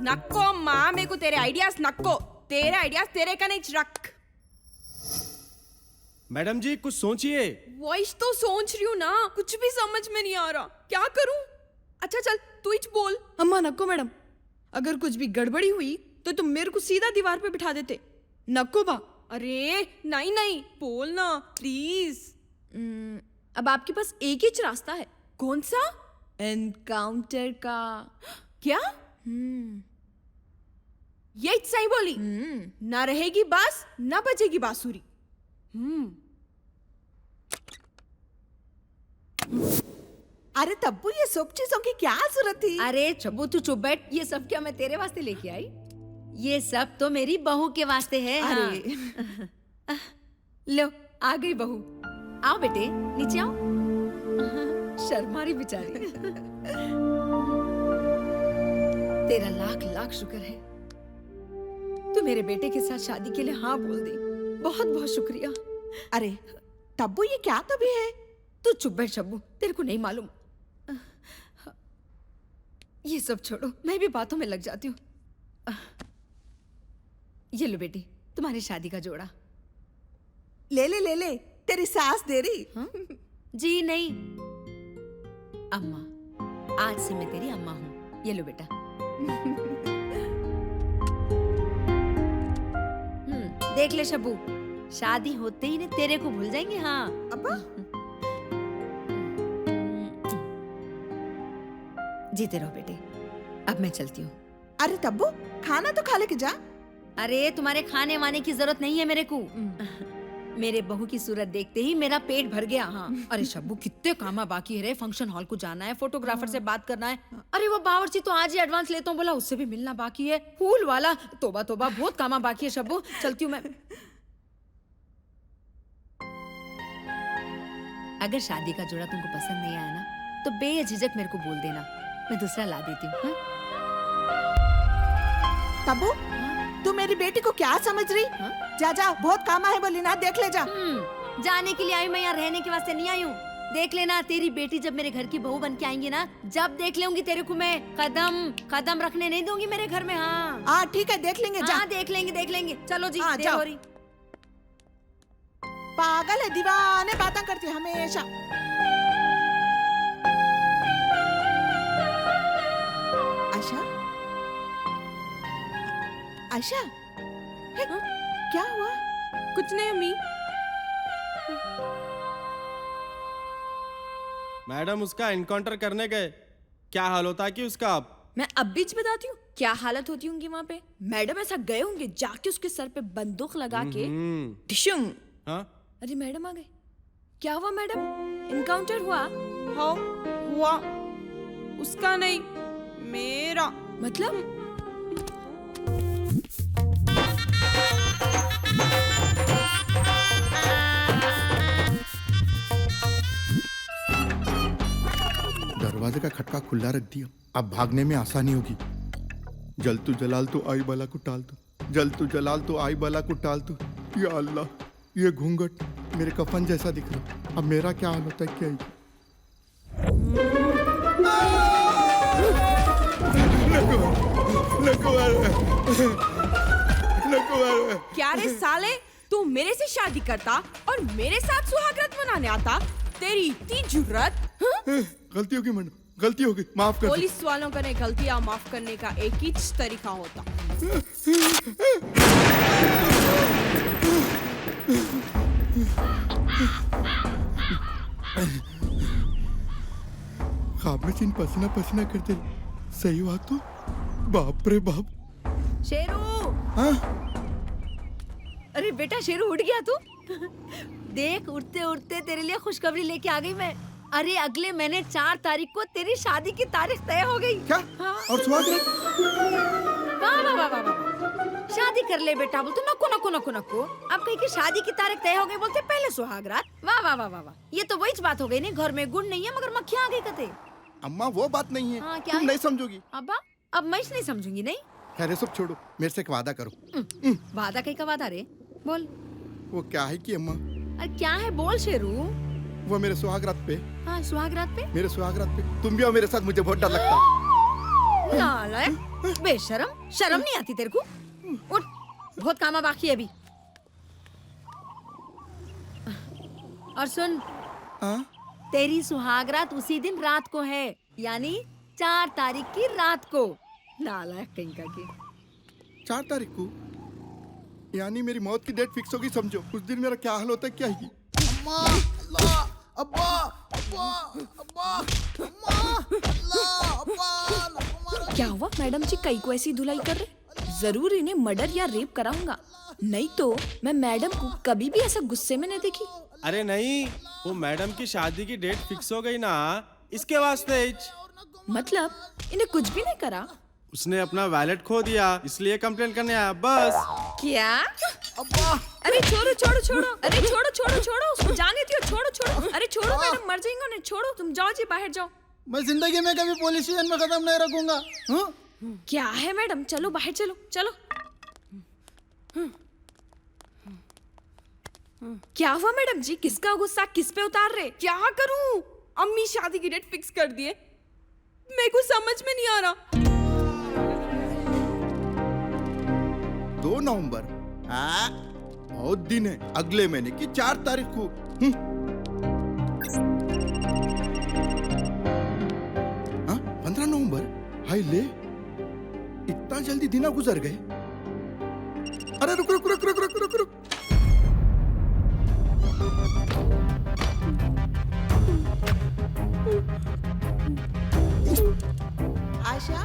नक्को माँ, मेरे को तेरे आइडियाज नक्को। तेरे आइडियाज तेरे का नहीं रख। मैडम जी कुछ सोचिए। वॉइस तो सोच रही हूँ ना, कुछ भी समझ में नहीं आ रहा, क्या करूँ? अच्छा चल तू ही बोल। अम्मा नको मैडम, अगर कुछ भी गड़बड़ी हुई तो तुम मेरे को सीधा दीवार पे बिठा देते। नको बा। अरे नहीं नहीं, बोल ना प्लीज। अब आपके पास एक ही रास्ता है। कौन सा? एनकाउंटर का। क्या? ये सही बोली। ना रहेगी बांस ना बजेगी बांसुरी। अरे तब्बू ये सब चीजों की क्या जरूरत थी? अरे चब्बू तू चुप बैठ। ये सब क्या मैं तेरे वास्ते लेके आई? ये सब तो मेरी बहू के वास्ते है। अरे लो आ गई बहू। आओ बेटे नीचे आओ। शर्मा रही बेचारी। तेरा लाख लाख शुक्र है तू मेरे बेटे के साथ शादी के लिए हाँ बोल दी। बहुत बहुत शुक्रिया। अरे तब्बू ये क्या तभी है? तू चुप बैठ शब्बू, तेरे को नहीं मालूम। ये सब छोड़ो, मैं भी बातों में लग जाती हूँ। ये लो बेटी तुम्हारी शादी का जोड़ा। ले ले ले ले, तेरी सास दे रही। जी नहीं अम्मा, आज से मैं तेरी अम्मा हूँ। ये लो बेटा। देख ले शब्बू, शादी होते ही ने तेरे को भूल जाएंगे। हाँ अब्बा जीते रहो बेटे। अब मैं चलती हूँ। अरे तब्बू खाना तो खा लेके जा। अरे तुम्हारे खाने वाने की जरूरत नहीं है मेरे को। मेरे बहू की सूरत देखते ही मेरा पेट भर गया। हाँ अरे शब्बू कितने कामा बाकी है रे। फंक्शन हॉल को जाना है, फोटोग्राफर से बात करना है। अरे वो बावर्ची तो आज ही एडवांस लेता हूँ बोला, उससे भी मिलना बाकी है। फूल वाला तोबा तोबा बहुत कामा बाकी है। शब्बू चलती हूँ मैं। अगर शादी का जोड़ा तुमको पसंद नहीं आया ना तो बेझिझक मेरे को बोल देना, मैं दूसरा ला देती हूँ। तब्बू तू मेरी बेटी को क्या समझ रही? जा जा, बहुत काम है बोली ना, देख ले जा। जाने के लिए आई, मैं यहाँ रहने के वास्ते नहीं आई हूँ। देख लेना तेरी बेटी जब मेरे घर की बहू बन के आएंगी ना, जब देख लूंगी तेरे को मैं कदम कदम रखने नहीं दूंगी मेरे घर में। हाँ ठीक है देख लेंगे। जा देख लेंगे। चलो जी देर हो रही। पागल है, दीवाने बातें करती है हमेशा। आशा आशा क्या हुआ? कुछ नहीं अम्मी। मैडम उसका एनकाउंटर करने गए, क्या हाल होता है कि उसका? अब मैं अब बीच बताती हूँ क्या हालत होती होंगी वहाँ पे। मैडम ऐसा गए होंगे जाके उसके सर पे बंदूक लगा के ढिशुम। हाँ? अरे मैडम आ गए। क्या हुआ मैडम? इनकाउंटर हुआ? हाँ हुआ। उसका नहीं मेरा। मतलब? दरवाजे का खटका खुला रख दिया, अब भागने में आसानी होगी। जल तू जलाल तो आई बला को टाल तू, जल तू जलाल तो आई बला को टाल तू। या अल्लाह, ये घूंघट मेरे कफन जैसा दिख रहा, अब मेरा क्या हाल होता है क्या? क्या रे साले, तू मेरे से शादी करता और मेरे साथ सुहागरात मनाने आता? तेरी इतनी जुर्रत? गलती होगी मैडम, गलती होगी, माफ कर। पुलिस वालों का गलतियां माफ करने का एक ही तरीका होता। ख्वाब में सीन पसीना पसीना करते, सही बात तो। बाप रे बाप। शेरू। हाँ? अरे बेटा शेरू उठ गया तू? देख उठते उठते तेरे लिए खुशखबरी लेके आ गई मैं। अरे अगले महीने 4 तारीख को तेरी शादी की तारीख तय हो गई। क्या? हाँ। और सुहागरात? वाह वाह वाह वाह वाह। शादी कर ले बेटा बोलते नको नको नको नको। अब कहीं की शादी की तारीख तय हो गई बोलते पहले सुहागरात। वाह वाह वाह वाह वाह। ये तो वही बात हो गई नहीं, घर में गुड़ नहीं है मगर मक्खियाँ आ गई कते। अम्मा वो बात नहीं है। हाँ, क्या तुम है? नहीं समझोगी। अब्बा अब मैं नहीं समझूंगी। नहीं खैर सब छोड़ो, मेरे से एक वादा करो। वादा कहीं का वादा रे? बोल। वो क्या है कि अम्मा, अरे क्या है बोल शेरू। वो मेरे सुहागरात पे, हाँ सुहागरात पे, मेरे सुहागरात पे तुम भी हो मेरे साथ, मुझे बहुत डर लगता है। नालायक बेशरम, शर्म नहीं आती तेरे को? उठ, बहुत कामा बाकी है अभी। और सुन, तेरी सुहागरात उसी दिन रात को है, यानी 4 तारीख की रात को। नालायक कहीं का की। 4 तारीख को यानी मेरी मौत की डेट फिक्स होगी, समझो। उस दिन मेरा क्या हाल होता है क्या ही। अम्मा, अल्लाह, अब्बा, अब्बा, अब्बा, अम्मा, अल्लाह, अब्बा, क्या हुआ मैडम जी कई को ऐसी धुलाई कर रहे? जरूर इन्हें मर्डर या रेप कराऊंगा, नहीं तो मैं मैडम को कभी भी ऐसा गुस्से में नहीं देखी। अरे नहीं, वो मैडम की शादी की डेट फिक्स हो गई ना, इसके वास्ते। मतलब इन्हें कुछ भी नहीं करा? उसने अपना वैलेट खो दिया, इसलिए कंप्लेन करने आया बस। क्या? अरे छोड़ो छोड़ो छोड़ो, अरे छोड़ो छोड़ो छोड़ो, उसको जाने दियो, छोड़ो छोड़ो, अरे छोड़ो मैडम, मर जाएंगे उन्हें, छोड़ो, तुम जाओ जी बाहर जाओ। मैं जिंदगी में कभी पुलिस स्टेशन में कदम नहीं रखूंगा। क्या है मैडम, चलो बाहर चलो चलो। क्या हुआ मैडम जी, किसका गुस्सा किस पे उतार रहे? क्या करूं? अम्मी शादी की डेट फिक्स कर दिए, मेरे को समझ में नहीं आ रहा। 2 नवंबर, बहुत दिन है। अगले महीने की 4 तारीख को। 15 नवंबर, हाय ले, इतना जल्दी दिन गुजर गए। अरे रुक रुक रुक रुक रुक रुक रुक। आशा,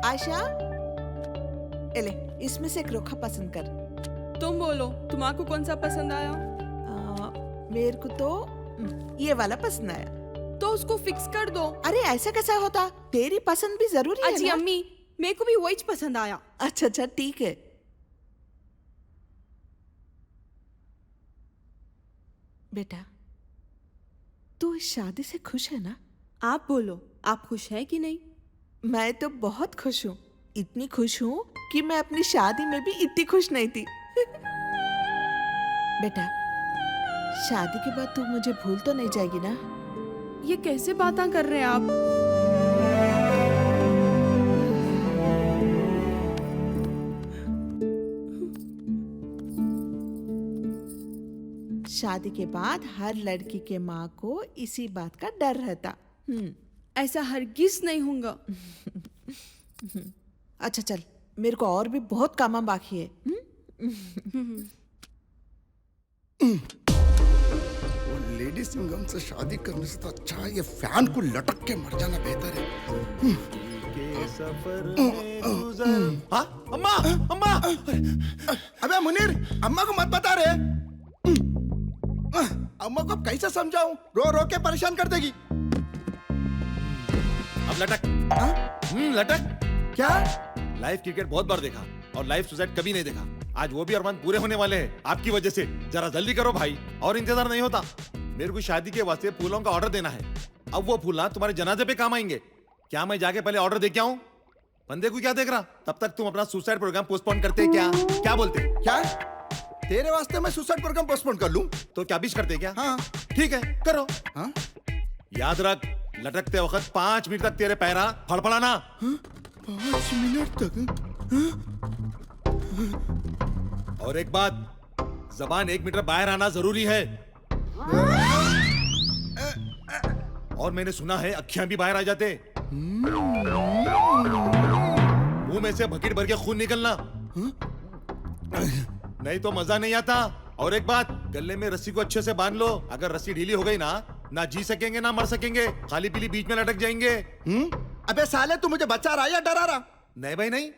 आशा, एले, इसमें से एक रोखा पसंद कर। तुम बोलो, तुम्हारे को कौन सा पसंद आया? मेरे को तो ये वाला पसंद आया। तो उसको फिक्स कर दो। अरे ऐसा कैसा होता, तेरी पसंद भी जरूरी है अजी ना? अम्मी, मेरे को भी वही पसंद आया। अच्छा अच्छा ठीक है। बेटा, तू इस शादी से खुश है ना? आप बोलो, आप खुश है कि नहीं? मैं तो बहुत खुश हूँ, इतनी खुश हूँ कि मैं अपनी शादी में भी इतनी खुश नहीं थी। बेटा, शादी के बाद तू मुझे भूल तो नहीं जाएगी ना? ये कैसे बातें कर रहे हैं आप? शादी के बाद हर लड़की के माँ को इसी बात का डर रहता। ऐसा हरगिज नहीं होगा। अच्छा चल, मेरे को और भी बहुत काम बाकी है। वो लेडी सिंघम से शादी करने से तो अच्छा ये फैन को लटक के मर जाना बेहतर है। हाँ अम्मा, अम्मा, अबे मुनीर, अम्मा को मत बता रहे। अम्मा को अब कैसे समझाऊं, रो रो के परेशान कर देगी। अब लटक। लटक। क्या? लाइव क्रिकेट बहुत बार देखा और लाइव सुसाइड कभी नहीं देखा। आज वो भी अरमान पूरे होने वाले हैं आपकी वजह से। जरा जल्दी करो भाई, और इंतजार नहीं होता। मेरे को शादी के वास्ते फूलों का ऑर्डर देना है। अब वो फूल तुम्हारे जनाजे पे काम आएंगे। क्या मैं जाके पहले ऑर्डर दे के आऊं? बंदे को क्या देख रहा? तब तक तुम अपना सुसाइड प्रोग्राम पोस्टपोन करते क्या बोलते? क्या तेरे वास्ते मैं सुसाइड प्रोग्राम पोस्टपोन कर लूं? तो क्या विश करते क्या? हाँ ठीक है, करो। हाँ? याद रख, लटकते वक्त 5 मिनट तक तेरे पैरा फड़फड़ाना। 5 मिनट तक? और एक बात, जबान 1 मीटर बाहर आना जरूरी है। और मैंने सुना है अखियां भी बाहर आ जाते। मुंह में से बकेट भर के खून निकलना, नहीं तो मजा नहीं आता। और एक बात, गले में रस्सी को अच्छे से बांध लो। अगर रस्सी ढीली हो गई ना जी सकेंगे ना मर सकेंगे, खाली पीली बीच में लटक जाएंगे। अबे साले, तू मुझे बचा रहा है या डरा रहा? नहीं भाई नहीं,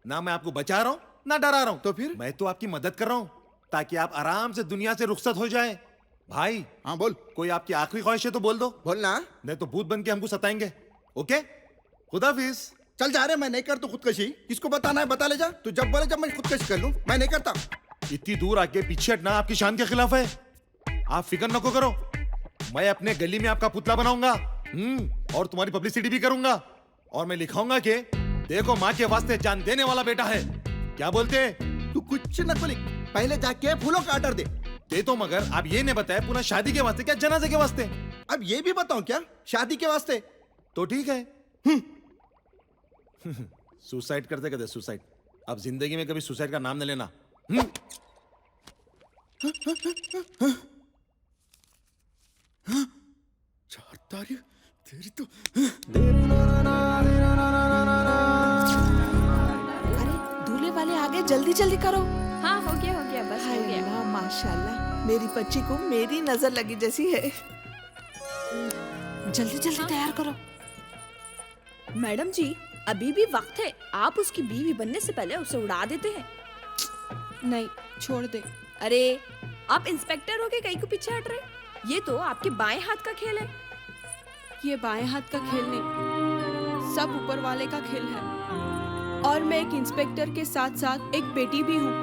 ना मैं आपको बचा रहा हूँ ना डरा रहा हूँ। तो फिर? मैं तो आपकी मदद कर रहा हूँ ताकि आप आराम से दुनिया से रुखसत हो जाए। भाई हाँ बोल। कोई आपकी आखिरी ख्वाहिश है तो बोल दो। बोलना। नहीं तो भूत बन के हमको सताएंगे। ओके, खुदाफिज। चल जा रहे, मैं नहीं कर तू खुदकशी। किसको बताना है बता ले जा। तू जब बोले जब मैं खुदकशी कर लूं, मैं नहीं करता। इतनी दूर आके पीछे हटना आपकी शान के खिलाफ है। आप फिक्र नको करो, मैं अपने गली में आपका पुतला बनाऊंगा और तुम्हारी पब्लिसिटी भी करूंगा। और मैं लिखाऊंगा कि देखो माँ के वास्ते जान देने वाला बेटा है। क्या बोलते? तू कुछ न लिख, पहले जाके फूलों का ऑर्डर दे तो, मगर आप ये नहीं बताया पुनः शादी के वास्ते क्या जनाजे के वास्ते? अब ये भी बताऊं क्या? शादी के वास्ते तो ठीक है। सुसाइड करते कहते सुसाइड। अब जिंदगी में कभी सुसाइड का नाम न लेना। चार तारीख तेरी तो अरे दूल्हे वाले आ गए, जल्दी जल्दी करो। हाँ हो गया बस हो गया। अल्लाह माशाल्लाह, मेरी बच्ची को मेरी नजर लगी जैसी है। जल्दी जल्दी तैयार करो। मैडम जी अभी भी वक्त है, आप उसकी बीवी बनने से पहले उसे उड़ा देते हैं। नहीं छोड़ दे। अरे आप इंस्पेक्टर होके कहीं को पीछे हट रहे? ये तो आपके बाएं हाथ का खेल है। ये बाएं हाथ का खेल नहीं, सब ऊपर वाले का खेल है। और मैं एक इंस्पेक्टर के साथ साथ एक बेटी भी हूँ,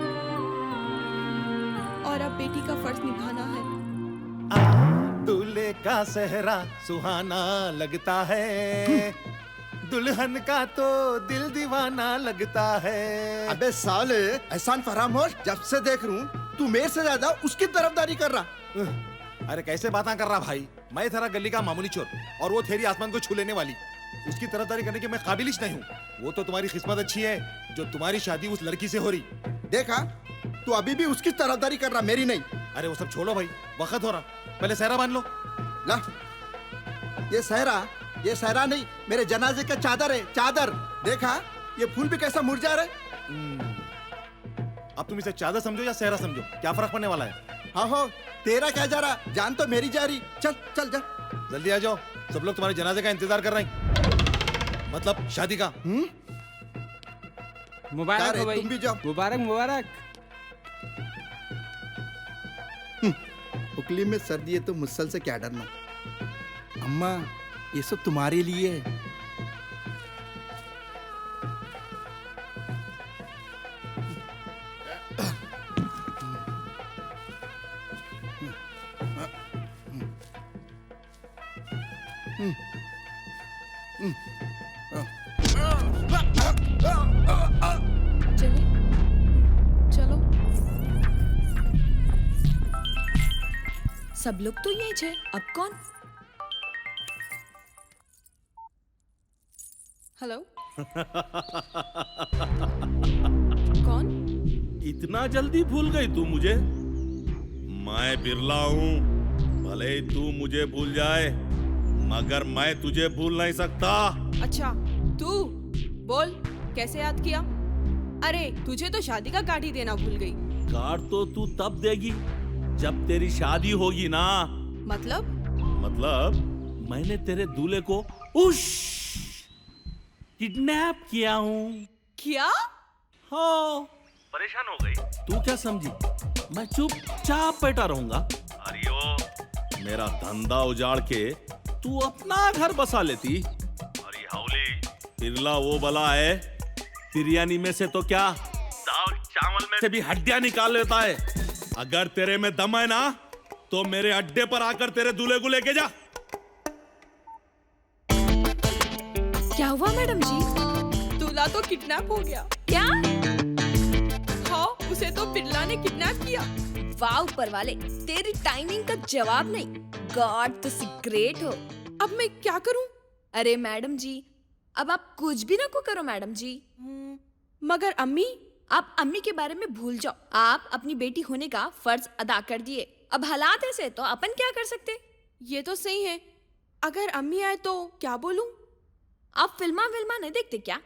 और अब बेटी का फर्ज निभाना है। दूल्हे का सेहरा सुहाना लगता है, दुल्हन का तो दिल दीवाना लगता है। अबे साले एहसान फरामोश, जब से देख रहा हूँ तू मेरे से ज्यादा उसकी तरफदारी कर रहा। अरे कैसे बात कर रहा भाई, मैं तेरा गली का मामूली चोर और वो तेरी आसमान को छू लेने वाली। उसकी तरफदारी करने के मैं काबिलिश नहीं हूँ। वो तो तुम्हारी किस्मत अच्छी है जो तुम्हारी शादी उस लड़की से हो रही। देखा, तू अभी भी उसकी तरफदारी कर रहा, मेरी नहीं। अरे वो सब छोड़ो भाई, वक्त हो रहा, पहले सहरा बांध लो। ला, ये सहरा नहीं, मेरे जनाजे का चादर है, चादर। देखा, ये फूल भी कैसा मुरझा रहा है। अब तुम इसे चादर समझो या सहरा समझो, क्या फर्क पड़ने वाला है? हाँ हो, तेरा क्या जा रहा, जान तो मेरी जा रही। चल चल जा, जल्दी आ जाओ, सब लोग तुम्हारे जनाजे का इंतजार कर रहे हैं, मतलब शादी का। मुबारक हो भाई, तुम भी जाओ। मुबारक मुबारक। उकली में सर्दी है तो मुसल से क्या डरना। अम्मा, ये सब तुम्हारे लिए है। चलो सब लोग तो यही है, अब कौन? हेलो कौन? इतना जल्दी भूल गई तू मुझे? मैं बिरला हूँ, भले ही तू मुझे भूल जाए मगर मैं तुझे भूल नहीं सकता। अच्छा तू बोल, कैसे याद किया? अरे तुझे तो शादी का कार्ड ही देना भूल गई। कार्ड तो तू तब देगी जब तेरी शादी होगी ना। मतलब मैंने तेरे दूल्हे को किडनैप किया हूँ। क्या? हाँ, परेशान हो गई? तू क्या समझी मैं चुपचाप बैठा रहूंगा? अरे ओ, मेरा धंधा उजाड़ के तू अपना घर बसा लेती। अरे हाउली, बिरला वो बला है, बिरयानी में से तो क्या दाल चावल में से भी हड्डियां निकाल लेता है। अगर तेरे में दम है ना तो मेरे अड्डे पर आकर तेरे दूल्हे को लेके जा। क्या हुआ मैडम जी? दूल्हा तो किडनैप हो गया। क्या? हाँ, उसे तो बिरला ने किडनैप किया। वाह ऊपर वाले, तेरी टाइमिंग का जवाब नहीं। गॉड तो ग्रेट हो। अब मैं क्या करूं? अरे मैडम जी, अब आप कुछ भी ना को करो मैडम जी। मगर अम्मी? आप अम्मी के बारे में भूल जाओ। आप अपनी बेटी होने का फर्ज अदा कर दिए। अब हालात ऐसे तो अपन क्या कर सकते? ये तो सही है। अगर अम्मी आए तो क्या बोलूं? आप फिल्मा नहीं देखते क्या?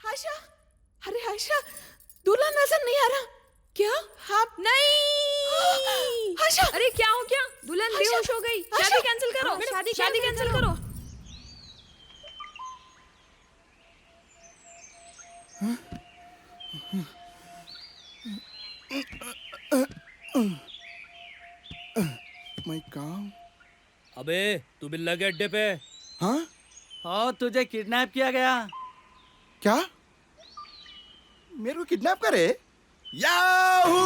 आशा, अरे आशा, दूल्हा नजर नहीं आ रहा। क्या? हाँ नहीं। आशा, अरे क्या हो गया? दुल्हन बेहोश हो गई। शादी कैंसिल करो। शादी कैंसिल करो। मैं काम। अबे तू बिल्ला के अड्डे पे? हाँ हाँ, तुझे किडनैप किया गया। क्या? मेरे को किडनैप करे? याहू!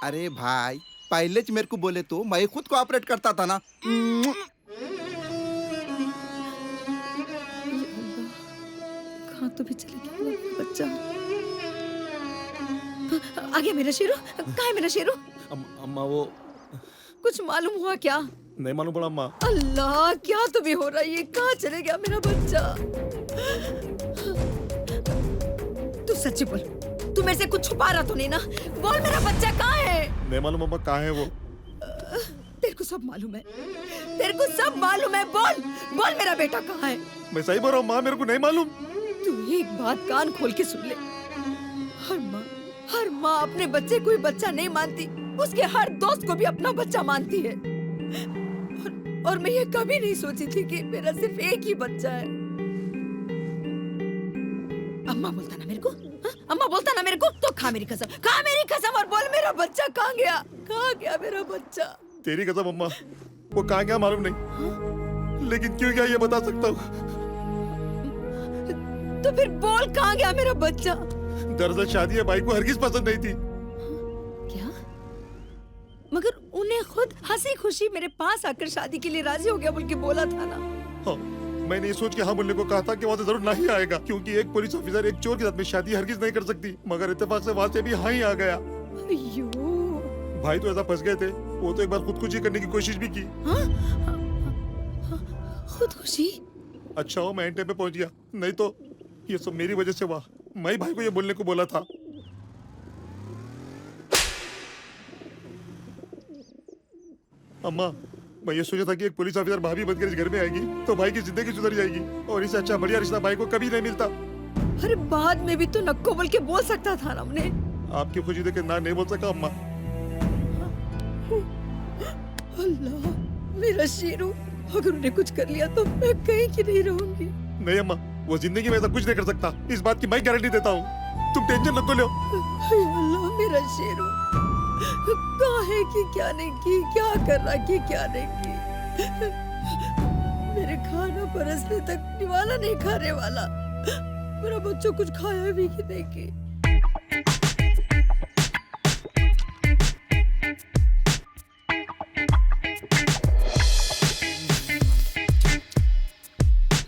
अरे भाई, पहले च मेरे को बोले तो मैं खुद कोऑपरेट करता था ना। कहाँ तो भी चले गया बच्चा। आ गया मेरा शेरू। कहाँ है मेरा शेरू? अम्मा वो कुछ मालूम हुआ क्या? नहीं मालूम पड़ा अम्मा। अल्लाह, क्या तुम्हें हो रहा है? ये कहाँ चले गया मेरा बच्चा? तू सच्ची बोल, तू मेरे से कुछ छुपा रहा तो नहीं ना? बोल मेरा बच्चा कहाँ है? नहीं मालूम अम्मा, कहाँ है वो? तेरे को सब मालूम है, तेरे को सब मालूम है। बोल बोल मेरा बेटा कहाँ है? मैं सही बोल रहा हूँ माँ, मेरे को नहीं मालूम। तू एक बात कान खोल के सुन ले, हर माँ अपने बच्चे को ही बच्चा नहीं मानती, उसके हर दोस्त को भी अपना बच्चा मानती है। और मैं ये कभी नहीं सोची थी कि मेरा सिर्फ एक ही बच्चा है। अम्मा बोलता ना मेरे को, हा? अम्मा बोलता ना मेरे को, तो खा मेरी कसम और बोल मेरा बच्चा कहाँ गया? कहाँ गया मेरा बच्चा? तेरी कसम अम्मा, वो कहाँ गया मालूम नहीं, लेकिन क्यों गया ये बता सकता हूँ। तो फिर बोल कहाँ गया मेरा बच्चा? दरअसल शादी है भाई को हरगिज पसंद नहीं थी। क्या? मगर उन्हें खुद हंसी खुशी मेरे पास आकर शादी के लिए राजी हो गया बोल के बोला था ना। हाँ, मैंने ये सोच के हाँ बोलने को कहा था कि वहाँ से जरूर नहीं आएगा, क्योंकि एक पुलिस ऑफिसर एक चोर के साथ में शादी हरगिज नहीं कर सकती, मगर इत्तेफाक से वहाँ से भी हाँ ही आ गया। भाई तो ऐसा फंस गए थे, वो तो एक बार खुदकुशी करने की कोशिश भी की। खुदकुशी? अच्छा हो मैं टाइम पे पहुंच गया, नहीं तो ये सब मेरी वजह से हुआ। मैं ही भाई को ये बोलने को बोला था। अम्मा, मैं ये सोचा था कि एक पुलिस ऑफिसर भाभी बनकर इस घर में आएगी तो भाई की जिंदगी सुधर जाएगी, और इससे अच्छा बढ़िया रिश्ता भाई को कभी नहीं मिलता। अरे बाद में भी तो नक्को बोल के बोल सकता था ना हमने। आपकी खुशी देख के ना नहीं बोल सका अम्मा। अल्लाह, मेरा शेरू, अगर उन्हें कुछ कर लिया तो मैं कहीं की नहीं रहूंगी। नहीं अम्मा, वो जिंदगी में ऐसा कुछ नहीं कर सकता, इस बात की मैं गारंटी देता हूँ। तुम टेंशन मत लो। अल्लाह, मेरा शेरू कहाँ है कि क्या नहीं की, क्या कर रहा कि क्या नहीं की। मेरे खाना परसने तक निवाला नहीं खाने वाला, मेरा बच्चा कुछ खाया भी कि नहीं की।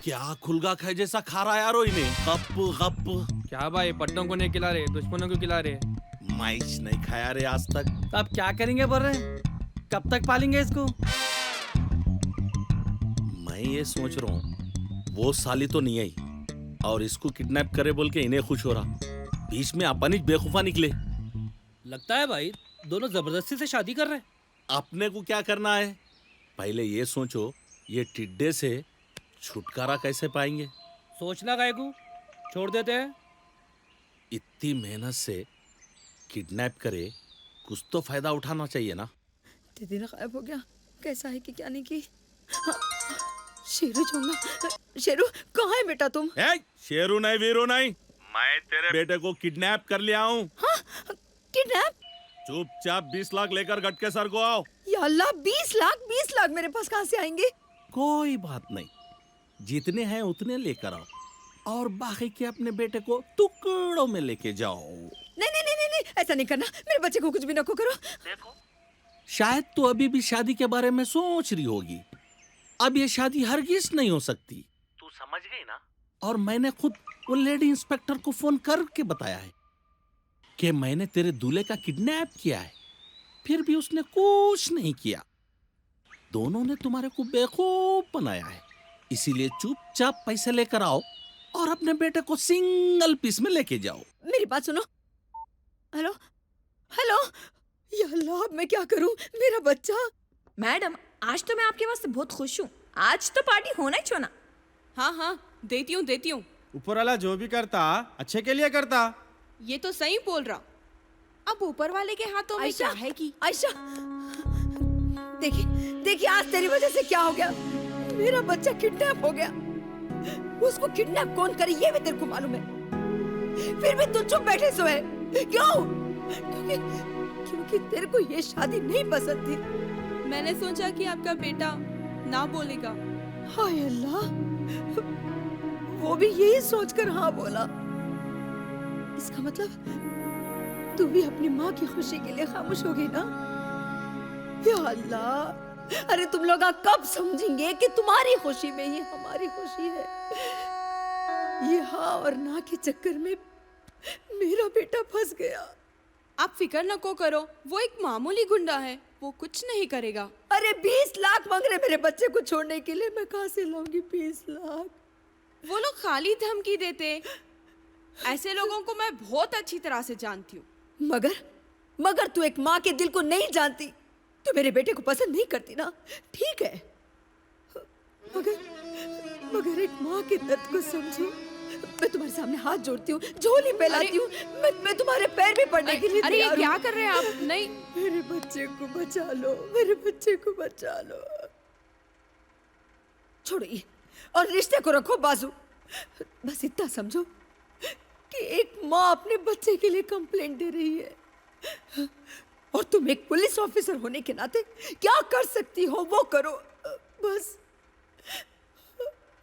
क्या खुलगा खाए जैसा खा रहा यारो इन्हें। गप गप। क्या भाई, पट्टों को नहीं खिला रहे, दुश्मनों को खिला रहे? माइस नहीं खाया रे आज तक। अब क्या करेंगे बोल रहे? कब तक पालेंगे इसको? मैं ये सोच रहा हूँ, वो साली तो नहीं आई और इसको किडनैप करे बोल के इन्हें खुश हो रहा, बीच में अपन ही बेवकूफा निकले। लगता है भाई दोनों जबरदस्ती से शादी कर रहे हैं। अपने को क्या करना है, पहले ये सोचो ये टिड्डे से छुटकारा कैसे पाएंगे। सोचना काहे को, छोड़ देते हैं। इतनी मेहनत से किडनैप करे, कुछ तो फायदा उठाना चाहिए ना। दीदी ना गायब हो गया, कैसा है कि क्या नहीं की। हाँ, शेरू चोंगा, शेरू कहाँ है बेटा तुम? शेरू नहीं वीरू नहीं, मैं तेरे बेटे को किडनैप कर लिया हूँ। हाँ, किडनैप? चुपचाप 20 लाख लेकर गटके सर को आओ। या अल्लाह, 20 लाख मेरे पास कहाँ से आएंगे? कोई बात नहीं, जितने हैं उतने लेकर आओ और बाकी के अपने बेटे को टुकड़ों में लेके जाओ। नहीं, ऐसा नहीं करना, मेरे बच्चे को कुछ भी न को करो। देखो, शायद तो अभी भी शादी के बारे में सोच रही होगी, अब ये शादी हरगिज नहीं हो सकती, तू समझ गई ना। और मैंने खुद वो लेडी इंस्पेक्टर को फोन करके बताया है कि मैंने तेरे दूल्हे का किडनैप किया है, फिर भी उसने कुछ नहीं किया। दोनों ने तुम्हारे को बेवकूफ बनाया है, इसीलिए चुपचाप पैसे लेकर आओ और अपने बेटे को सिंगल पीस में लेके जाओ। मेरी बात सुनो। हेलो हेलो, या अल्लाह, अब मैं क्या करूं? मेरा बच्चा। मैडम, आज तो मैं आपके वास्ते बहुत खुश हूँ, आज तो पार्टी होना ही छोना। हाँ, देती हूँ। ऊपर वाला जो भी करता अच्छे के लिए करता। ये तो सही बोल रहा। अब ऊपर वाले के हाथों में क्या है कि। आयशा, देखिए आज तेरी वजह से क्या हो गया। मेरा बच्चा किडनैप हो गया। उसको किडनैप कौन करे ये भी तेरे को मालूम है, फिर भी तू चुप बैठे सोए। क्यों? क्योंकि तेरे को ये शादी नहीं पसंद थी। मैंने सोचा कि आपका बेटा ना बोलेगा। हाय अल्लाह, वो भी यही सोचकर हाँ बोला। इसका मतलब तू भी अपनी माँ की खुशी के लिए खामोश हो गई ना। या अल्लाह, अरे तुम लोग कब समझेंगे कि तुम्हारी खुशी में ही हमारी खुशी है। ये हाँ और ना के चक्कर में मेरा बेटा फंस गया। आप फिक्र न को करो, वो एक मामूली गुंडा है, वो कुछ नहीं करेगा। अरे 20 लाख मांग रहे मेरे बच्चे को छोड़ने के लिए, मैं कहाँ से लाऊंगी 20 लाख? वो लोग खाली धमकी देते। ऐसे लोगों को मैं बहुत अच्छी तरह से जानती हूँ। मगर तू एक माँ के दिल को नहीं जानती, तू मेरे बेटे को पसंद नहीं करती ना, ठीक है, मगर एक माँ के दर्द को समझो। मैं तुम्हारे सामने हाथ जोड़ती हूँ, झोली फैलाती हूँ, मैं तुम्हारे पैर में पड़ने के लिए अरे ये तैयार क्या हूँ। कर रहे हैं आप? नहीं, मेरे बच्चे को बचा लो, मेरे बच्चे को बचा लो। छोड़ो ये और रिश्ते को रखो बाजू। बस इतना समझो कि एक माँ अपने बच्चे के लिए कंप्लेंट दे रही है और तुम एक पुलिस ऑफिसर होने के नाते क्या कर सकती हो वो करो। बस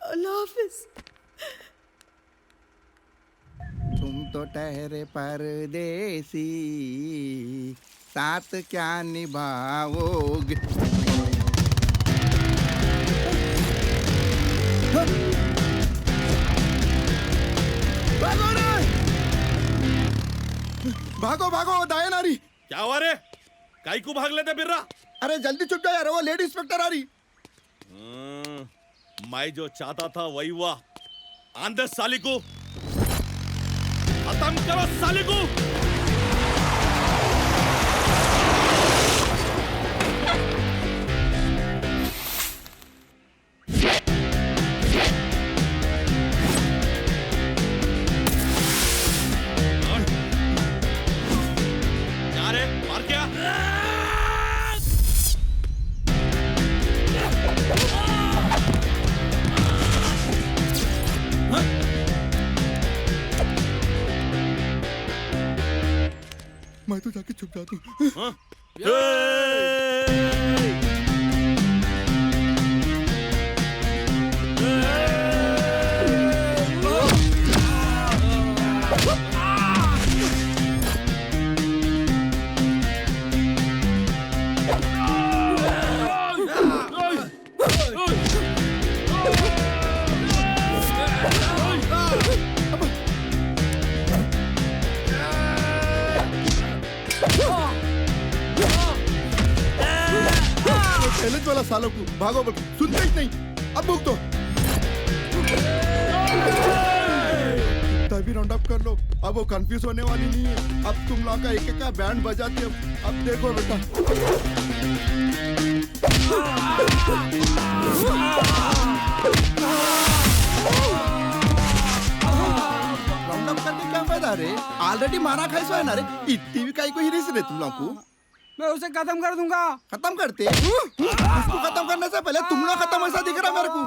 अल्लाह हाफिज। तुम तो ठहरे परदेसी, साथ क्या निभाओगे? भागो रे! भागो भागो, दाएं नारी। क्या हुआ रे? काई को भाग लेते फिर रहा? अरे जल्दी चुप जाओ यार, वो लेडी इंस्पेक्टर आ रही। मैं जो चाहता था वही हुआ। आंदे साली को खत्म करो, साली को। क्या रे, मार क्या? मैं तो जाके छुप जाता हूँ। हाँ? पहले वाला सालों को भागो, बोल सुनते ही नहीं। अब भूख तो तभी राउंड अप कर लो। अब वो कंफ्यूज होने वाली नहीं है। अब तुम लोगों का एक एक का बैंड बजाती है। अब देखो बेटा, राउंड अप करके क्या फायदा रे? ऑलरेडी मारा खाई सो है ना रे। इतनी भी काई को ही रिस रे तुम लोगों को। मैं उसे खत्म कर दूंगा। खत्म करते? उसको खत्म करने से पहले तुम लोग खत्म ऐसा दिख रहा मेरे को।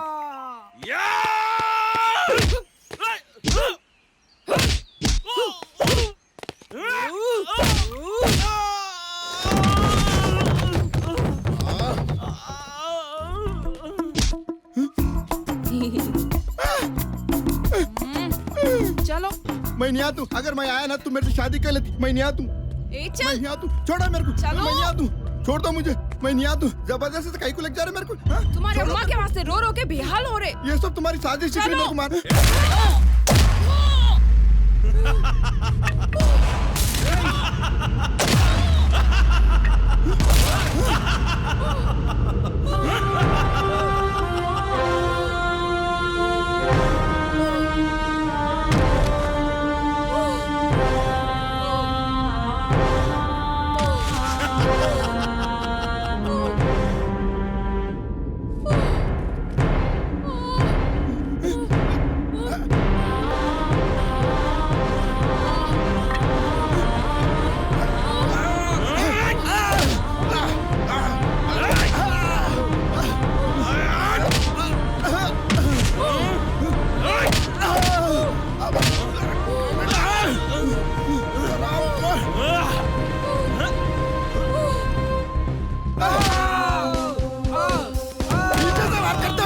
चलो। मैं नहीं आता। अगर मैं आया ना तुम मेरी शादी कर लेती। मैं नहीं आता। मैं नहीं आता। छोड़ो मेरे को। चलो। मैं नहीं आता। छोड़ दो मुझे। मैं नहीं आता। जबरदस्ती से कहीं को लग जा रहे मेरे को। हाँ? तुम्हारे छोड़ो अम्मा के वास्ते रो रो के बेहाल हो रहे। ये सब तुम्हारी साजिश थी मेरे को मारने।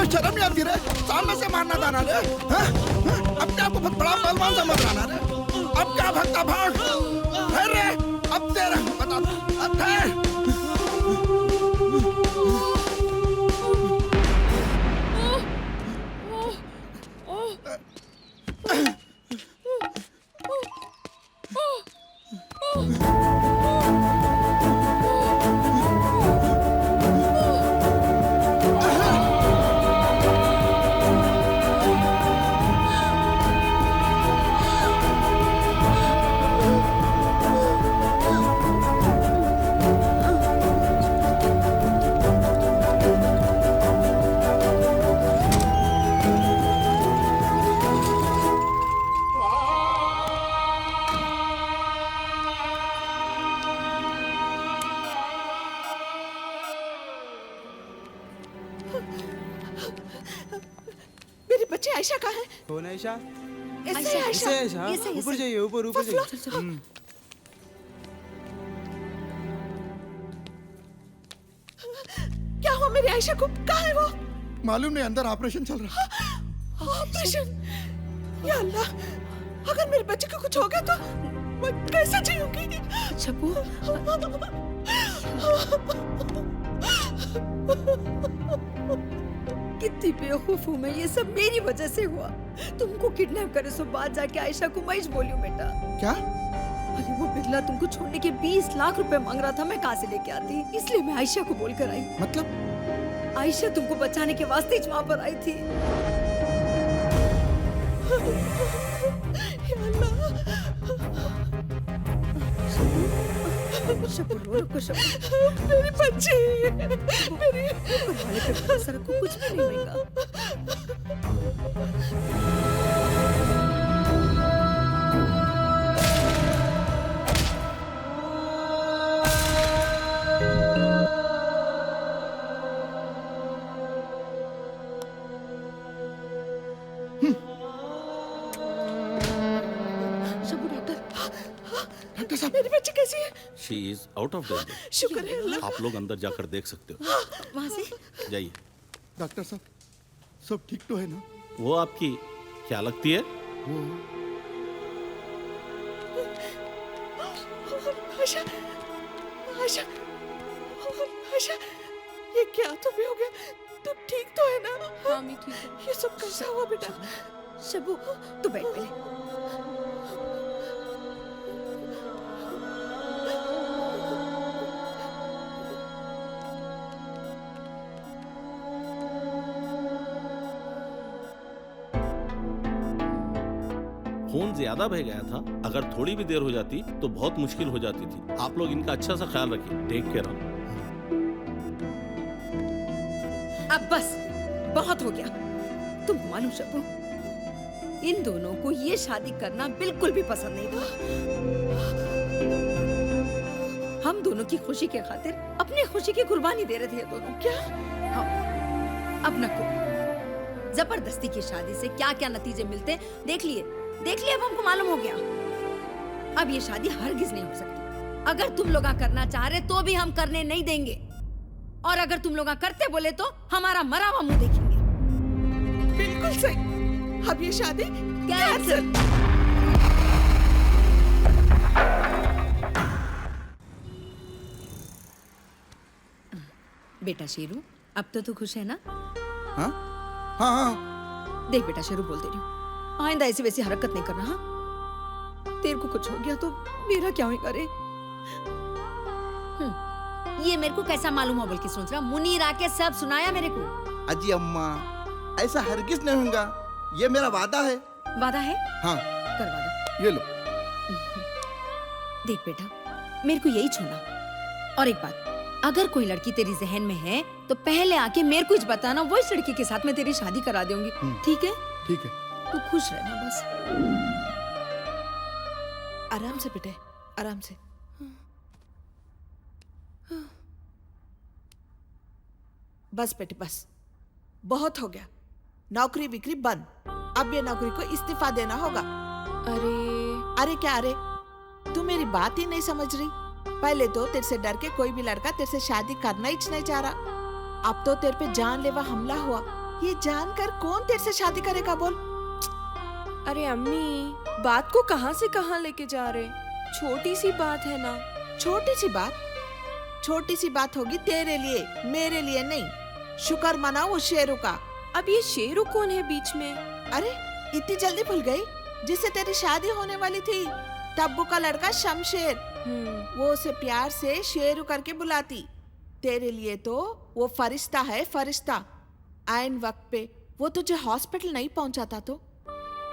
शर्म नहीं आती रे? सामने से मारना था ना रे? हाँ? अब क्या आपको बहुत बड़ा पहलवान समझ रहा ना रे? अब क्या भगता भाग? है रे? अब तेरा बता। अब है? मेरे बच्चे आयशा कहाँ है? कौन आयशा? ऐसे आयशा। आयशा ऊपर जाइए, ऊपर ऊपर जाइए। क्या हुआ मेरी आयशा को? कहाँ है वो? मालूम नहीं, अंदर ऑपरेशन चल रहा है। ऑपरेशन? या अल्लाह, अगर मेरे बच्चे को कुछ हो गया तो मैं कैसे जीऊंगी? शब्बू, कितनी बेवकूफ हूँ मैं, ये सब मेरी वजह से हुआ। तुमको किडनैप करे सो बाद जाके आयशा को मैं बोलियो बेटा। क्या? अरे वो बिगला तुमको छोड़ने के 20 लाख रुपए मांग रहा था, मैं कहाँ से लेके आती? इसलिए मैं आयशा को बोलकर आई। मतलब? आयशा तुमको बचाने के वास्ते वहाँ पर आई थी। शब्बू रो रखो, शब्बू। मेरे बच्चे, मेरे ऊपर वाले पे भरोसा रखो, कुछ भी नहीं होगा। डॉक्टर साहब, मेरे बच्चे कैसे हैं? She is out of danger. शुक्र है अल्लाह। आप लोग अंदर जाकर देख सकते हो। वहाँ से जाइए। डॉक्टर साहब, सब ठीक तो है ना? वो आपकी क्या लगती है? वो आयशा, आयशा, आयशा, ये क्या तुम्हें हो गया? तुम ठीक तो है ना? हाँ मैं ठीक हूँ। ये सब कैसा हुआ बेटा? शब्बू, तू बैठ पहले। खून ज्यादा बह गया था, अगर थोड़ी भी देर हो जाती तो बहुत मुश्किल हो जाती थी। आप लोग इनका अच्छा सा ख्याल रखिए। Take care. अब बस बहुत हो गया। तुमको मालूम शब्बू, इन दोनों को ये शादी करना बिल्कुल भी पसंद नहीं था। हम दोनों की खुशी के खातिर अपनी खुशी की कुर्बानी दे रहे थे ये दोनों। क्या? हाँ। अब नको, जबरदस्ती की शादी से क्या क्या नतीजे मिलते देख लिए, अब हमको मालूम हो गया। अब ये शादी हरगिज नहीं हो सकती। अगर तुम लोग करना चाह रहे तो भी हम करने नहीं देंगे, और अगर तुम लोग करते बोले तो हमारा मरा हुआ मुंह देखेंगे। बिल्कुल सही। अब ये शादी कैंसिल। बेटा शेरू, अब तो तू खुश है ना? हाँ हाँ हाँ। देख बेटा शेरू, बोलते रही हूँ, आइंदा ऐसी वैसी हरकत नहीं करना। हाँ, तेरे को कुछ हो गया तो मेरा क्या होगा रे? ये मेरे को कैसा मालूम हो बल्कि सोच रहा, मुनीर आके सब सुनाया मेरे को। अजी अम्मा, ऐसा हरगिज नहीं होगा, ये मेरा वादा है। वादा है? हाँ। कर वादा। ये लो। देख बेटा, मेरे को यही छोड़ा। और एक बात, अगर कोई लड़की तेरी जहन में है तो पहले आके मेरे को कुछ बताना, वो इस लड़की के साथ मैं तेरी शादी करा दूंगी। ठीक है? ठीक है। तू खुश रहना बस। आराम से बेटे, आराम से। बस बेटे बस, बहुत हो गया। नौकरी बिक्री बंद। अब ये नौकरी को इस्तीफा देना होगा। अरे क्या अरे? तू मेरी बात ही नहीं समझ रही। पहले तो तेरे से डर के कोई भी लड़का तेरे से शादी करना ही नहीं चाह रहा। अब तो तेरे पे जानलेवा हमला हुआ। ये जानकर कौन तेरे से शादी करेगा बोल? अरे अम्मी, बात को कहाँ से कहाँ लेके जा रहे? छोटी सी बात है ना। छोटी सी बात? छोटी सी बात होगी तेरे लिए, मेरे लिए नहीं। शुक्र मनाओ उस शेरू का। अब ये शेरू कौन है बीच में? अरे इतनी जल्दी भूल गई? जिससे तेरी शादी होने वाली थी, तब्बू का लड़का शमशेर। वो उसे प्यार से शेरू करके बुलाती। तेरे लिए तो वो फरिश्ता है, फरिश्ता। आइन वक्त पे वो तुझे हॉस्पिटल नहीं पहुंचाता तो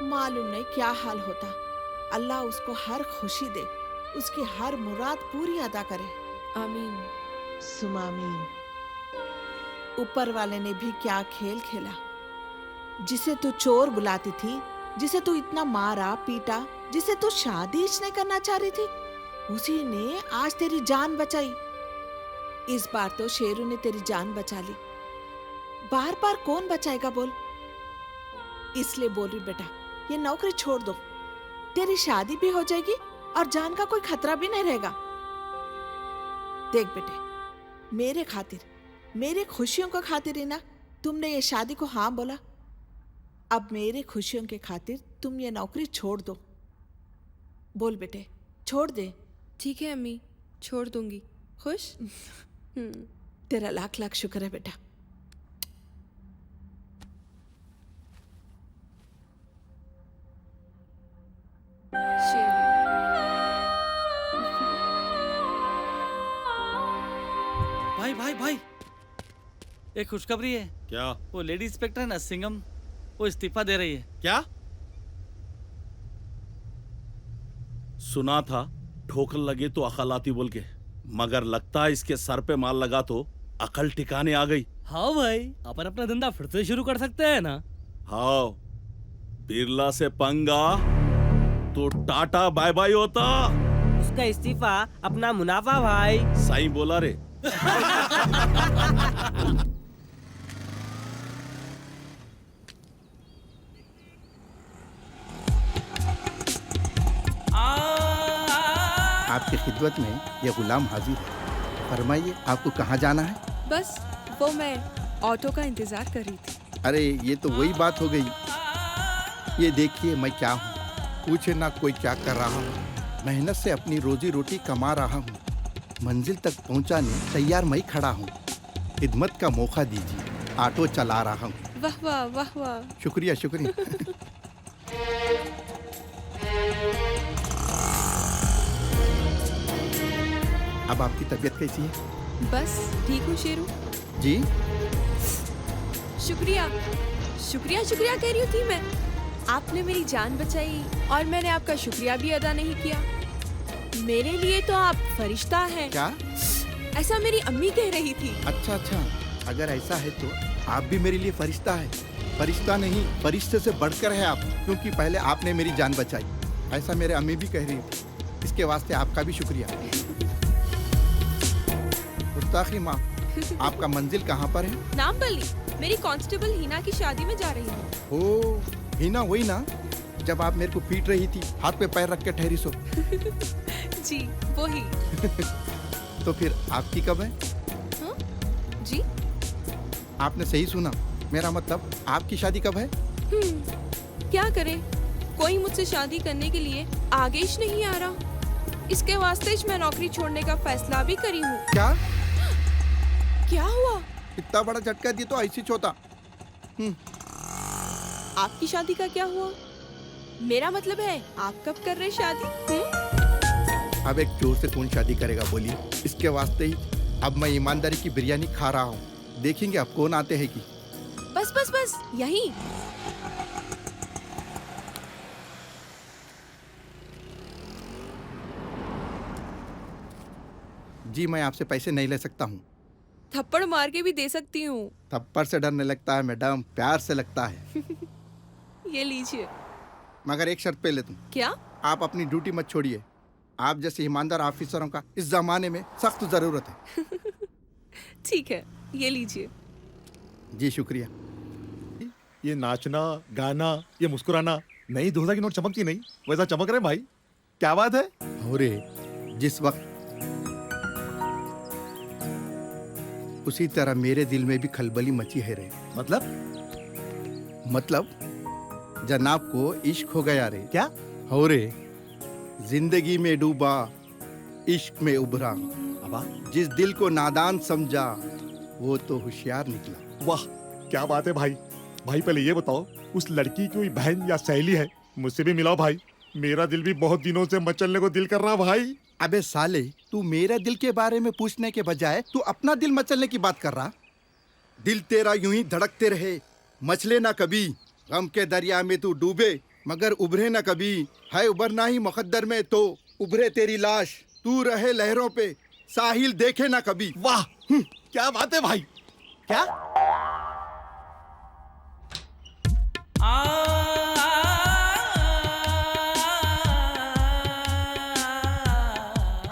मालूम नहीं क्या हाल होता। अल्लाह उसको हर खुशी दे, उसकी हर मुराद पूरी अदा करे। आमीन। सुमा आमीन। ऊपर वाले ने भी क्या खेल खेला। जिसे तू चोर बुलाती थी, जिसे तू इतना मारा पीटा, जिसे तू शादी नहीं करना चाह रही थी, उसी ने आज तेरी जान बचाई। इस बार तो शेरू ने तेरी जान बचा ली। बार बार कौन बचाएगा बोल? इसलिए बोल रही बेटा, ये नौकरी छोड़ दो। तेरी शादी भी हो जाएगी और जान का कोई खतरा भी नहीं रहेगा। देख बेटे, मेरे खातिर, मेरे खुशियों का खातिर ही ना तुमने ये शादी को हाँ बोला। अब मेरे खुशियों के खातिर तुम ये नौकरी छोड़ दो। बोल बेटे, छोड़ दे। ठीक है अम्मी, छोड़ दूंगी। खुश? तेरा लाख लाख शुक्र है बेटा। भाई भाई भाई, एक खुशखबरी है। क्या? वो लेडी इंस्पेक्टर है ना सिंघम, वो इस्तीफा दे रही है। क्या? सुना था ठोकर लगे तो अकल आती बोल के, मगर लगता है इसके सर पे माल लगा तो अकल ठिकाने आ गई। हाँ भाई, अपन अपना धंधा फिर से शुरू कर सकते हैं ना। हाँ, बिरला से पंगा तो टाटा बाय बाय होता। उसका इस्तीफा अपना मुनाफा भाई। सही बोला रे। आपकी खिदमत में ये गुलाम हाजिर है। फरमाइए, आपको कहाँ जाना है? बस वो मैं ऑटो का इंतजार कर रही थी। अरे ये तो वही बात हो गई। ये देखिए मैं क्या हूँ, पूछे ना कोई क्या कर रहा हूँ। मेहनत से अपनी रोजी रोटी कमा रहा हूँ, मंजिल तक पहुँचाने तैयार मैं खड़ा हूँ। खिदमत का मौका दीजिए, ऑटो चला रहा हूँ। वाह वाह वाह वाह। शुक्रिया शुक्रिया। अब आपकी तबीयत कैसी है? बस ठीक हूँ शेरू। जी शुक्रिया शुक्रिया शुक्रिया कह रही थी मैं। आपने मेरी जान बचाई और मैंने आपका शुक्रिया भी अदा नहीं किया। मेरे लिए तो आप फरिश्ता हैं। क्या? ऐसा मेरी अम्मी कह रही थी। अच्छा अच्छा, अगर ऐसा है तो आप भी मेरे लिए फरिश्ता है। फरिश्ता नहीं, फरिश्ते से बढ़कर है आप, क्योंकि पहले आपने मेरी जान बचाई। ऐसा मेरे अम्मी भी कह रही थी। इसके वास्ते आपका भी शुक्रिया। गुस्ताखी माँ, आपका मंजिल कहाँ पर है? नाम बल्ली, मेरी कांस्टेबल हिना की शादी में जा रही हूँ। ओ, हिना वही ना जब आप मेरे को पीट रही थी, हाथ पे पैर रख के ठहरी सो। जी वही। तो फिर आपकी कब है? हाँ? जी आपने सही सुना, मेरा मतलब आपकी शादी कब है? क्या करें, कोई मुझसे शादी करने के लिए आगेश नहीं आ रहा। इसके वास्ते मैं नौकरी छोड़ने का फैसला भी करी हूँ। क्या? क्या हुआ? इतना बड़ा झटका दिया तो ऐसी छोटा। आपकी शादी का क्या हुआ? मेरा मतलब है आप कब कर रहे शादी? अब एक चोर से कौन शादी करेगा बोलिए। इसके वास्ते ही अब मैं ईमानदारी की बिरयानी खा रहा हूँ। देखेंगे अब कौन आते हैं कि। बस बस बस यही। जी मैं आपसे पैसे नहीं ले सकता हूँ। थप्पड़ मार के भी दे सकती हूँ। थप्पड़ से डर नहीं लगता है मैडम, प्यार से लगता है। ये लीजिए। मगर एक शर्त पे ले तुम। क्या? आप अपनी ड्यूटी मत छोड़िए। आप जैसे ईमानदार ऑफिसरों का इस जमाने में सख्त जरूरत है। ठीक है, ये लीजिए। जी शुक्रिया। ये नाचना गाना, ये मुस्कुराना, नहीं 2000 की नोट चमकती नहीं, वैसा चमक रहे भाई। क्या बात है? अरे जिस वक्त उसी तरह मेरे दिल में भी खलबली मची है रे। मतलब जनाब को इश्क हो गया रे। क्या? हो रे, जिंदगी में डूबा, इश्क में उभरा। अबा, जिस दिल को नादान समझा वो तो होशियार निकला। वाह क्या बात है भाई। भाई पहले ये बताओ, उस लड़की की कोई बहन या सहेली है? मुझसे भी मिलाओ भाई, मेरा दिल भी बहुत दिनों से मचलने को दिल कर रहा भाई। अबे साले, तू मेरे दिल के बारे में पूछने के बजाय तू अपना दिल मचलने की बात कर रहा। दिल तेरा यूं ही धड़कते रहे, मचले ना कभी। गम के दरिया में तू डूबे मगर उभरे ना कभी। है उबरना ही मुकद्दर में तो उभरे तेरी लाश। तू रहे लहरों पे, साहिल देखे ना कभी। वाह क्या बात है भाई। क्या?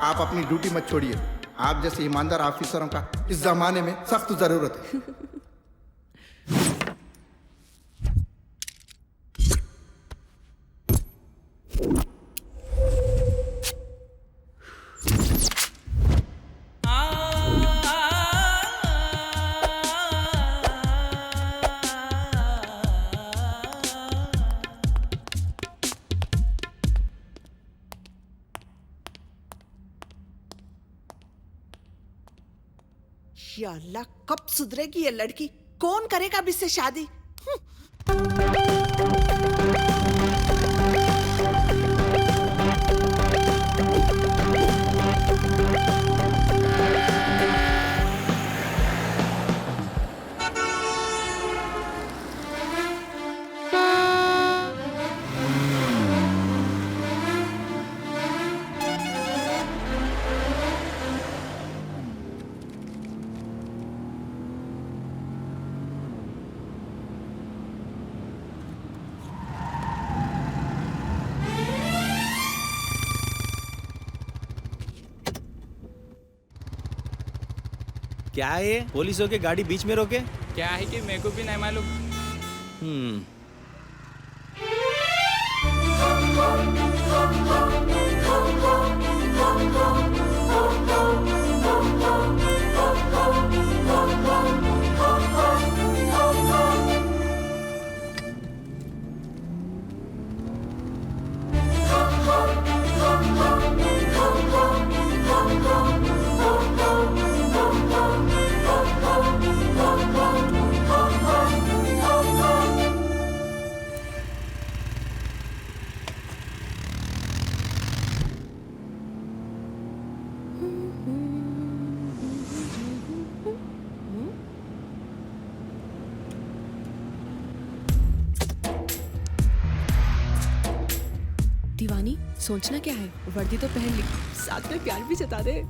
आप अपनी ड्यूटी मत छोड़िए। आप जैसे ईमानदार ऑफिसरों का इस जमाने में सख्त जरूरत है। या अल्लाह, कब सुधरेगी ये लड़की? कौन करेगा अब इससे शादी? क्या है ये? पुलिसों के गाड़ी बीच में रोके? क्या है कि मेरे को भी नहीं मालूम। दीवानी, सोचना क्या है, वर्दी तो पहन ली, साथ में प्यार भी जता दे।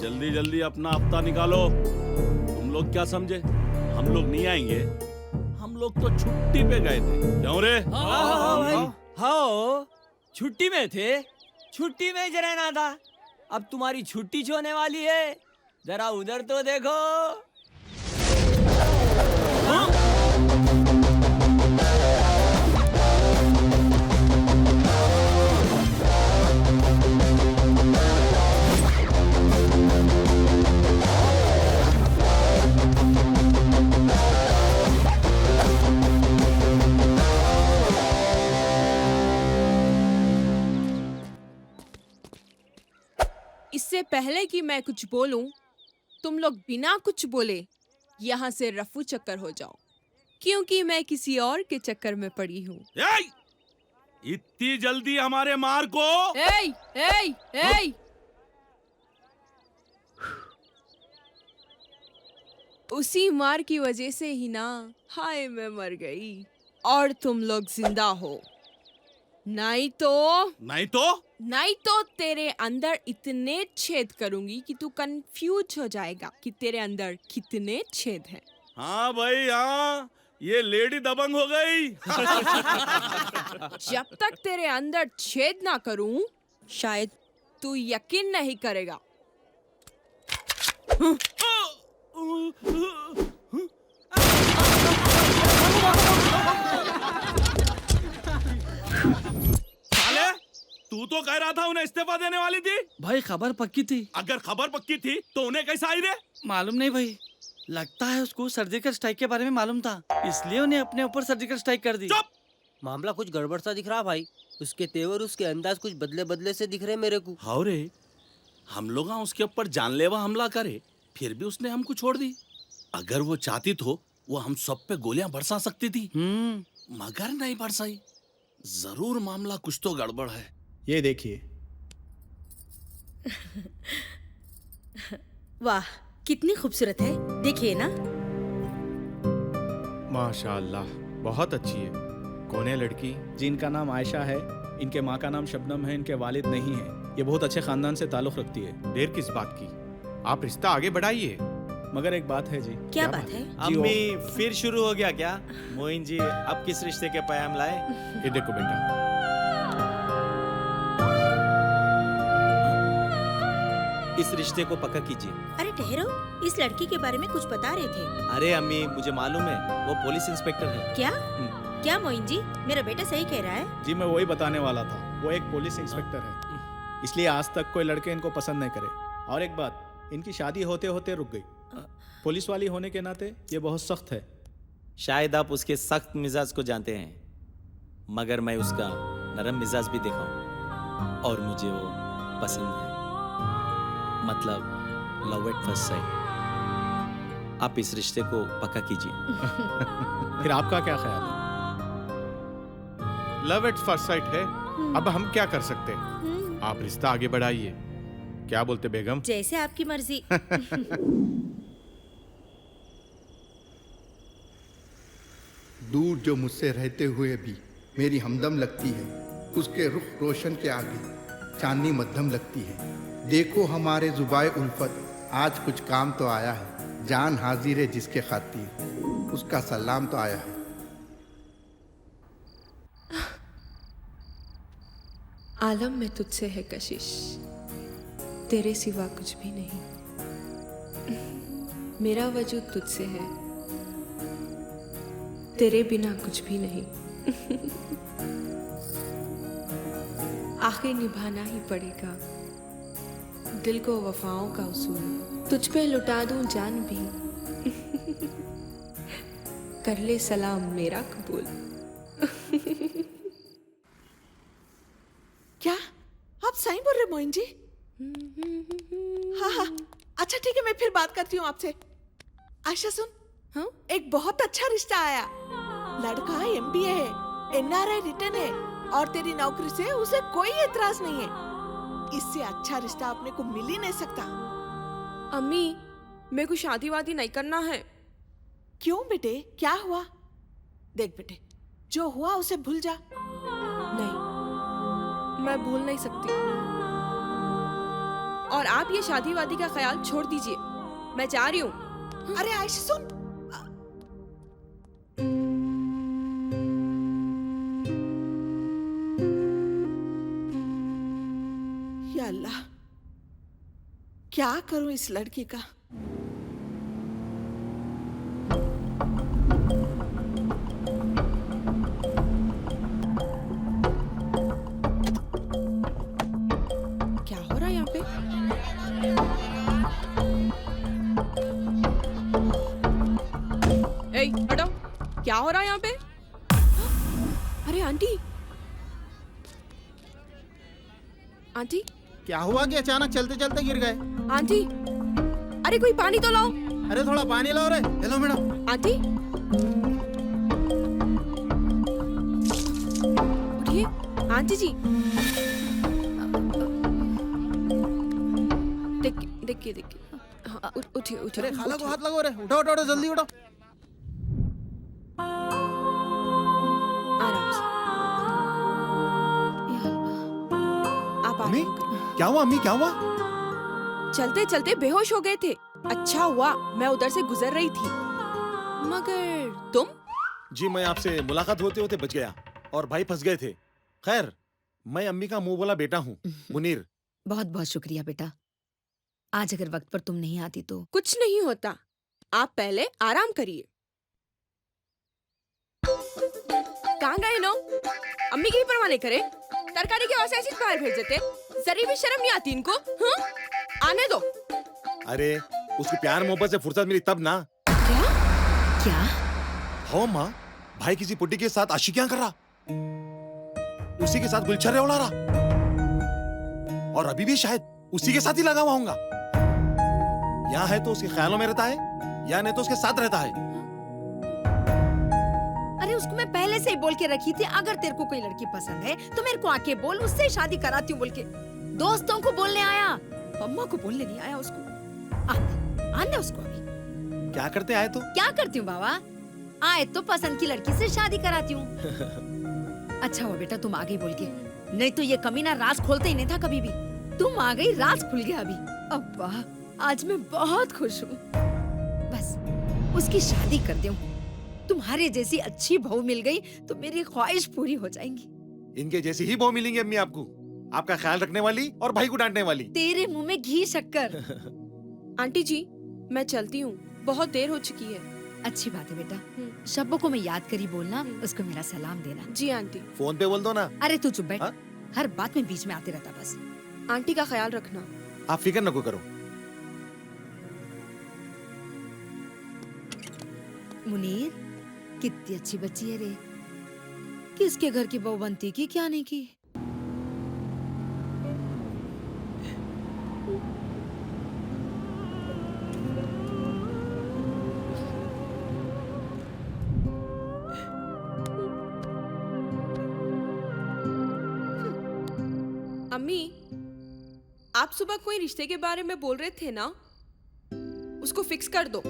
जल्दी जल्दी अपना हफ्ता निकालो। तुम लोग क्या समझे हम लोग नहीं आएंगे? हम लोग तो छुट्टी पे गए थे, क्यों रे? हाँ, छुट्टी में थे, छुट्टी में ही रहना था। अब तुम्हारी छुट्टी होने वाली है, जरा उधर तो देखो। इससे पहले कि मैं कुछ बोलूं, तुम लोग बिना कुछ बोले यहाँ से रफू चक्कर हो जाओ, क्योंकि मैं किसी और के चक्कर में पड़ी हूँ। इतनी जल्दी हमारे मार को? एय, एय, एय! उसी मार की वजह से ही ना, हाय मैं मर गई और तुम लोग जिंदा हो। नहीं तो तेरे अंदर इतने छेद करूंगी कि तू कंफ्यूज हो जाएगा कि तेरे अंदर कितने छेद हैं। हाँ भाई हाँ, ये लेडी दबंग हो गई। जब तक तेरे अंदर छेद ना करूं, शायद तू यकीन नहीं करेगा। तू तो कह रहा था उन्हें इस्तीफा देने वाली थी। भाई खबर पक्की थी। अगर खबर पक्की थी तो उन्हें कैसा आई रे? मालूम नहीं भाई, लगता है उसको सर्जिकल स्ट्राइक के बारे में मालूम था, इसलिए उन्हें अपने ऊपर सर्जिकल स्ट्राइक कर दी। मामला कुछ गड़बड़ सा दिख रहा भाई। उसके तेवर, उसके अंदाज कुछ बदले बदले से दिख रहे मेरे को। हाँ रे, हम लोग उसके ऊपर जानलेवा हमला करे, फिर भी उसने हमको छोड़ दी। अगर वो चाहती तो वो हम सब पे गोलियां बरसा सकती थी, मगर नहीं बरसाई। जरूर मामला कुछ तो गड़बड़ है। ये देखिए। वाह, कितनी खूबसूरत है, देखिए ना। माशाअल्लाह, बहुत अच्छी है। कौन है लड़की? जिनका नाम आयशा है, इनके माँ का नाम शबनम है, इनके वालिद नहीं है। ये बहुत अच्छे खानदान से ताल्लुक रखती है। देर किस बात की, आप रिश्ता आगे बढ़ाइए। मगर एक बात है जी। क्या बात है? अम्मी, फिर शुरू हो गया क्या? मोइन जी अब किस रिश्ते के पैगाम लाए? ये देखो बेटा, इस रिश्ते को पक्का कीजिए। अरे ठहरो, इस लड़की के बारे में कुछ बता रहे थे। अरे अम्मी, मुझे मालूम है, वो पुलिस इंस्पेक्टर है। क्या क्या मोइन जी, मेरा बेटा सही कह रहा है? जी मैं वही बताने वाला था, वो एक पुलिस इंस्पेक्टर है, इसलिए आज तक कोई लड़के इनको पसंद नहीं करे। और एक बात, इनकी शादी होते होते रुक गई। पुलिस वाली होने के नाते ये बहुत सख्त है। शायद आप उसके सख्त मिजाज को जानते हैं, मगर मैं उसका नरम मिजाज भी देखा हूं और मुझे वो पसंद है। मतलब लव एट फर्स्ट साइट। आप इस रिश्ते को पक्का कीजिए। फिर आपका क्या ख्याल है? लव एट फर्स्ट साइट है, अब हम क्या कर सकते हैं? आप रिश्ता आगे बढ़ाइए। क्या बोलते बेगम? जैसे आपकी मर्जी। दूर जो मुझसे रहते हुए भी मेरी हमदम लगती है, उसके रुख रोशन के आगे चांदनी मध्यम लगती है। देखो हमारे जुबाए उल्फत, आज कुछ काम तो आया है। जान हाजिर है जिसके खातिर, उसका सलाम तो आया है। आलम में तुझसे है कशिश, तेरे सिवा कुछ भी नहीं। मेरा वजूद तुझसे है, तेरे बिना कुछ भी नहीं। आखिर निभाना ही पड़ेगा दिल को वफाओं का उसूल। तुझ पे लुटा दूं जान भी, कर ले सलाम मेरा कबूल। क्या आप सही बोल रहे मोइन जी? हाँ हाँ, अच्छा ठीक है, मैं फिर बात करती हूँ आपसे। आयशा सुन, हाँ? एक बहुत अच्छा रिश्ता आया। लड़का MBA है, NRI रिटर्न है और तेरी नौकरी से उसे कोई एतराज नहीं है। इससे अच्छा रिश्ता अपने को मिल ही नहीं सकता। अम्मी, मेरे को शादी वादी नहीं करना है। क्यों बेटे, क्या हुआ? देख बेटे, जो हुआ उसे भूल जा। नहीं, मैं भूल नहीं सकती। और आप ये शादी वादी का ख्याल छोड़ दीजिए, मैं जा रही हूँ। अरे आयशा सुन, या अल्लाह, क्या करूं इस लड़की का? क्या हो रहा है यहाँ पे? ए, हटो, क्या हो रहा है यहाँ पे? अरे आंटी, आंटी क्या हुआ कि अचानक चलते चलते गिर गए? आंटी, अरे कोई पानी तो लाओ। अरे थोड़ा पानी लाओ रे। Hello madam. आंटी, उठिए। आंटी जी, देखिए देखिए। हाँ, उठिए उठिए। अरे खाला को हाथ लगाओ रे। उठो उठो जल्दी उठो। आराम से। आप अम्मी, क्या हुआ? अम्मी क्या हुआ? चलते चलते बेहोश हो गए थे। अच्छा हुआ मैं उधर से गुजर रही थी। मगर तुम? जी मैं आपसे मुलाकात होते होते बच गया और भाई फंस गए थे। खैर, मैं अम्मी का मुंह बोला बेटा हूँ, मुनीर। बहुत बहुत शुक्रिया बेटा। आज अगर वक्त पर तुम नहीं आती तो। कुछ नहीं होता, आप पहले आराम करिए। कहाँ गए नो? अम्मी की भी परवाह नहीं करे, तरकारी के वास्ते ऐसी बाहर भेज देते। जरी भी शर्म नहीं आती इनको। हाँ? आने दो। अरे उसको प्यार मोहब्बत से फुर्सत मिली तब ना। क्या? हो माँ, भाई किसी पुट्टी के साथ आशिकियां कर रहा, उसी के साथ गुलछर्रे उड़ा रहा और अभी भी शायद उसी के साथ ही लगा हुआ होगा। यहाँ है तो उसके ख्यालों में रहता है, या नहीं तो उसके साथ रहता है। अरे उसको मैं पहले से ही बोल के रखी थी, अगर तेरे को कोई लड़की पसंद है तो मेरे को आके बोल, उससे शादी कराती हूँ बोल के। दोस्तों को बोलने आया, अम्मा को बोलने नहीं आया उसको। आने उसको अभी। क्या करते आए तो? क्या करती हूँ बाबा, आए तो पसंद की लड़की से शादी कराती हूँ। अच्छा हुआ बेटा तुम आ गई बोल के, नहीं तो ये कमीना राज खोलते ही नहीं था कभी भी। तुम आ गई, राज खुल गया अभी। अब्बा आज मैं बहुत खुश हूँ। बस उसकी शादी कर दूं, तुम्हारे जैसी अच्छी बहू मिल गई तो मेरी ख्वाहिश पूरी हो जाएंगी। इनके जैसी ही बहू मिलेंगी अम्मी आपको। आपका ख्याल रखने वाली और भाई को डांटने वाली। तेरे मुंह में घी शक्कर। आंटी जी मैं चलती हूँ, बहुत देर हो चुकी है। अच्छी बात है बेटा, शब्बो को मैं याद करी बोलना, उसको मेरा सलाम देना। जी आंटी। फोन पे बोल दो ना। अरे तू चुप बैठ, हर बात में बीच में आते रहता बस। आंटी का ख्याल रखना। आप फिक्र न करो। मुनीर कितनी अच्छी बच्ची है रे, किसके घर की बहू बनती की क्या नहीं की। अम्मी, आप सुबह कोई रिश्ते के बारे में बोल रहे थे ना, उसको फिक्स कर दो।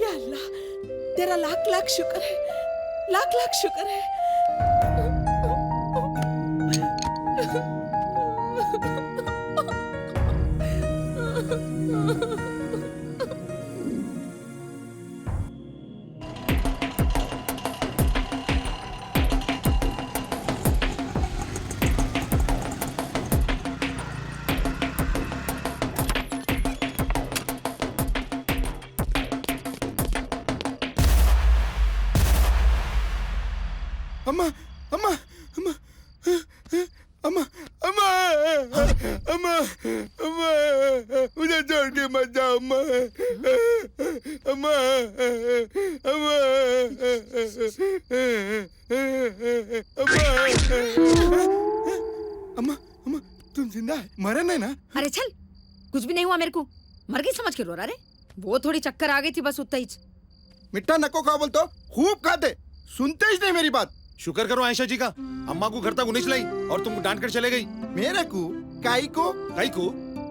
या अल्लाह, तेरा लाख लाख शुक्र है, लाख लाख शुक्र है। अम्मा अम्मा अम्मा अम्मा अम्मा अम्मा अम्मा मुझे छोड़ के मत जाओ अम्मा अम्मा अम्मा अम्मा अम्मा तुम जिंदा है, मरे नहीं ना? अरे चल, कुछ भी नहीं हुआ मेरे को, मर गई समझ के रो रहा रे। वो थोड़ी चक्कर आ गई थी बस, उतना ही। मिट्टा नको खा बोलते हो, खूब खाते, सुनते ही नहीं मेरी बात। शुक्र करो आयशा जी का, अम्मा को घर तक उन्हें लाई और तुमको डांट कर चले गई। मेरे को काई को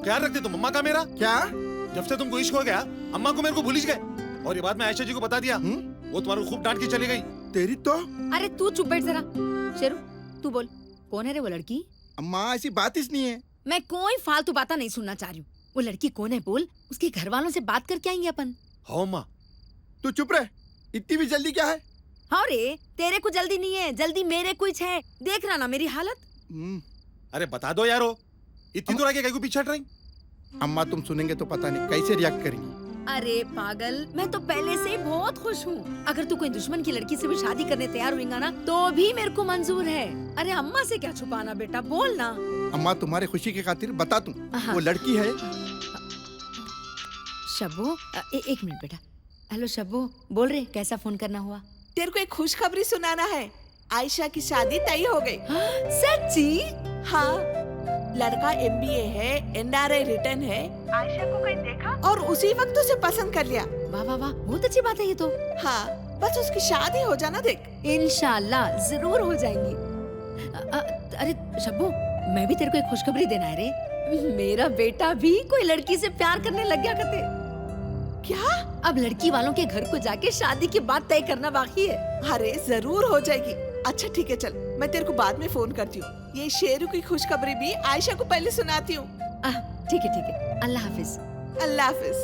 ख्याल रखते तुम अम्मा का मेरा। क्या जब से तुमको इश्क हो गया अम्मा को मेरे को भूल ही गए, और ये बात मैं आयशा जी को बता दिया। वो तुम्हारे को खूब डांट के चली गई। तेरी तो। अरे तू चुप बैठ जरा। शेरू तू बोल, कौन है रे वो लड़की? अम्मा ऐसी बात ही नहीं है। मैं कोई फालतू बातें नहीं सुनना चाह रही हूँ। वो लड़की कौन है बोल, उसके घर वालों से बात करके आएंगे अपन। हाँ माँ। तू चुप रहे, इतनी भी जल्दी क्या है? हाँ रे, तेरे को जल्दी नहीं है, जल्दी मेरे कुछ है। देख रहा ना मेरी हालत। अरे बता दो यारो, इतनी दूर आके कहीं को पीछे हट रही। अम्मा तुम सुनेंगे तो पता नहीं कैसे रिएक्ट करेंगी। अरे पागल, मैं तो पहले से बहुत खुश हूँ। अगर तू कोई दुश्मन की लड़की से भी शादी करने तैयार होगा ना, तो भी मेरे को मंजूर है। अरे अम्मा से क्या छुपाना बेटा, बोल ना। अम्मा तुम्हारे खुशी की खातिर बता दूं, वो लड़की है। शब्बो, एक मिनट बेटा। हेलो शब्बो, बोल रहे, कैसा फोन करना हुआ? तेरे को एक खुशखबरी सुनाना है, आयशा की शादी तय हो गई। सच्ची? हाँ, लड़का MBA है, NRI रिटर्न है। आयशा को कहीं देखा और उसी वक्त उसे पसंद कर लिया। वाह वाह वाह, बहुत अच्छी बात है ये तो। हाँ, बस उसकी शादी हो जाना देख। इंशाल्लाह जरूर हो जाएंगी। अरे शब्बो, मैं भी तेरे को एक खुशखबरी देना है रे। मेरा बेटा भी कोई लड़की से प्यार करने लग गया करते। क्या? अब लड़की वालों के घर को जाके शादी की बात तय करना बाकी है। अरे जरूर हो जाएगी। अच्छा ठीक है, चल मैं तेरे को बाद में फोन करती हूँ। ये शेरू की खुशखबरी भी आयशा को पहले सुनाती हूँ। ठीक है ठीक है, अल्लाह हाफिज। अल्लाह हाफिज।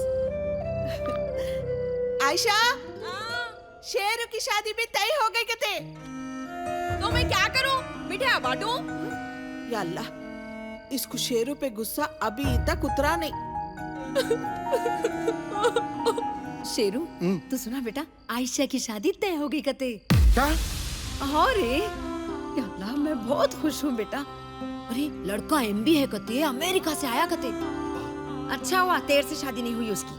आयशा, शेरू की शादी भी तय हो गई कहते। तो मैं क्या करूँ? मिठाई बांटूं? या अल्लाह, इसको शेरू पे गुस्सा अभी तक उतरा नहीं। शेरू, तू सुना बेटा, आयशा की शादी तय हो गई कहते। क्या? हाँ रे, या अल्लाह मैं बहुत खुश हूँ बेटा। अरे लड़का MBA कहते, अमेरिका से आया कहते। अच्छा हुआ तेरे से शादी नहीं हुई उसकी,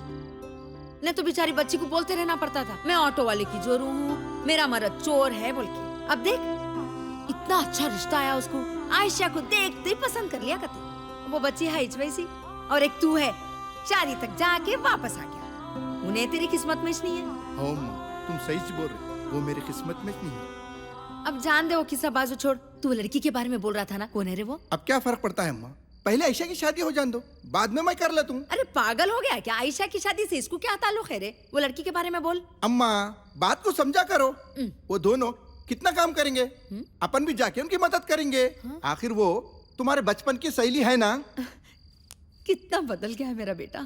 नहीं तो बेचारी बच्ची को बोलते रहना पड़ता था, मैं ऑटो वाले की जोरू हूँ, मेरा मर्द चोर है बोल के। अब देख, इतना अच्छा रिश्ता आया उसको, आयशा को देखते ही पसंद कर लिया कहते। वो बच्ची है वैसी, और एक तू है, शादी तक जाके वापस आ गया। उन्हें तेरी किस्मत में नहीं है। हाँ माँ, तुम सही से बोल रहे, वो मेरी किस्मत में नहीं है। अब जान दे वो किस्सा बाजू छोड़, तू लड़की के बारे में बोल रहा था ना, कौन है रे वो? अब क्या फर्क पड़ता है अम्मा, पहले आयशा की शादी हो जान दो, बाद में मैं कर लेता हूँ। अरे पागल हो गया क्या? आयशा की शादी से इसको क्या ताल्लुक है रे? वो लड़की के बारे में बोल। अम्मा बात को समझा करो, वो दोनों कितना काम करेंगे, अपन भी जाके उनकी मदद करेंगे। आखिर वो तुम्हारे बचपन की सहेली है ना। कितना बदल गया है मेरा बेटा।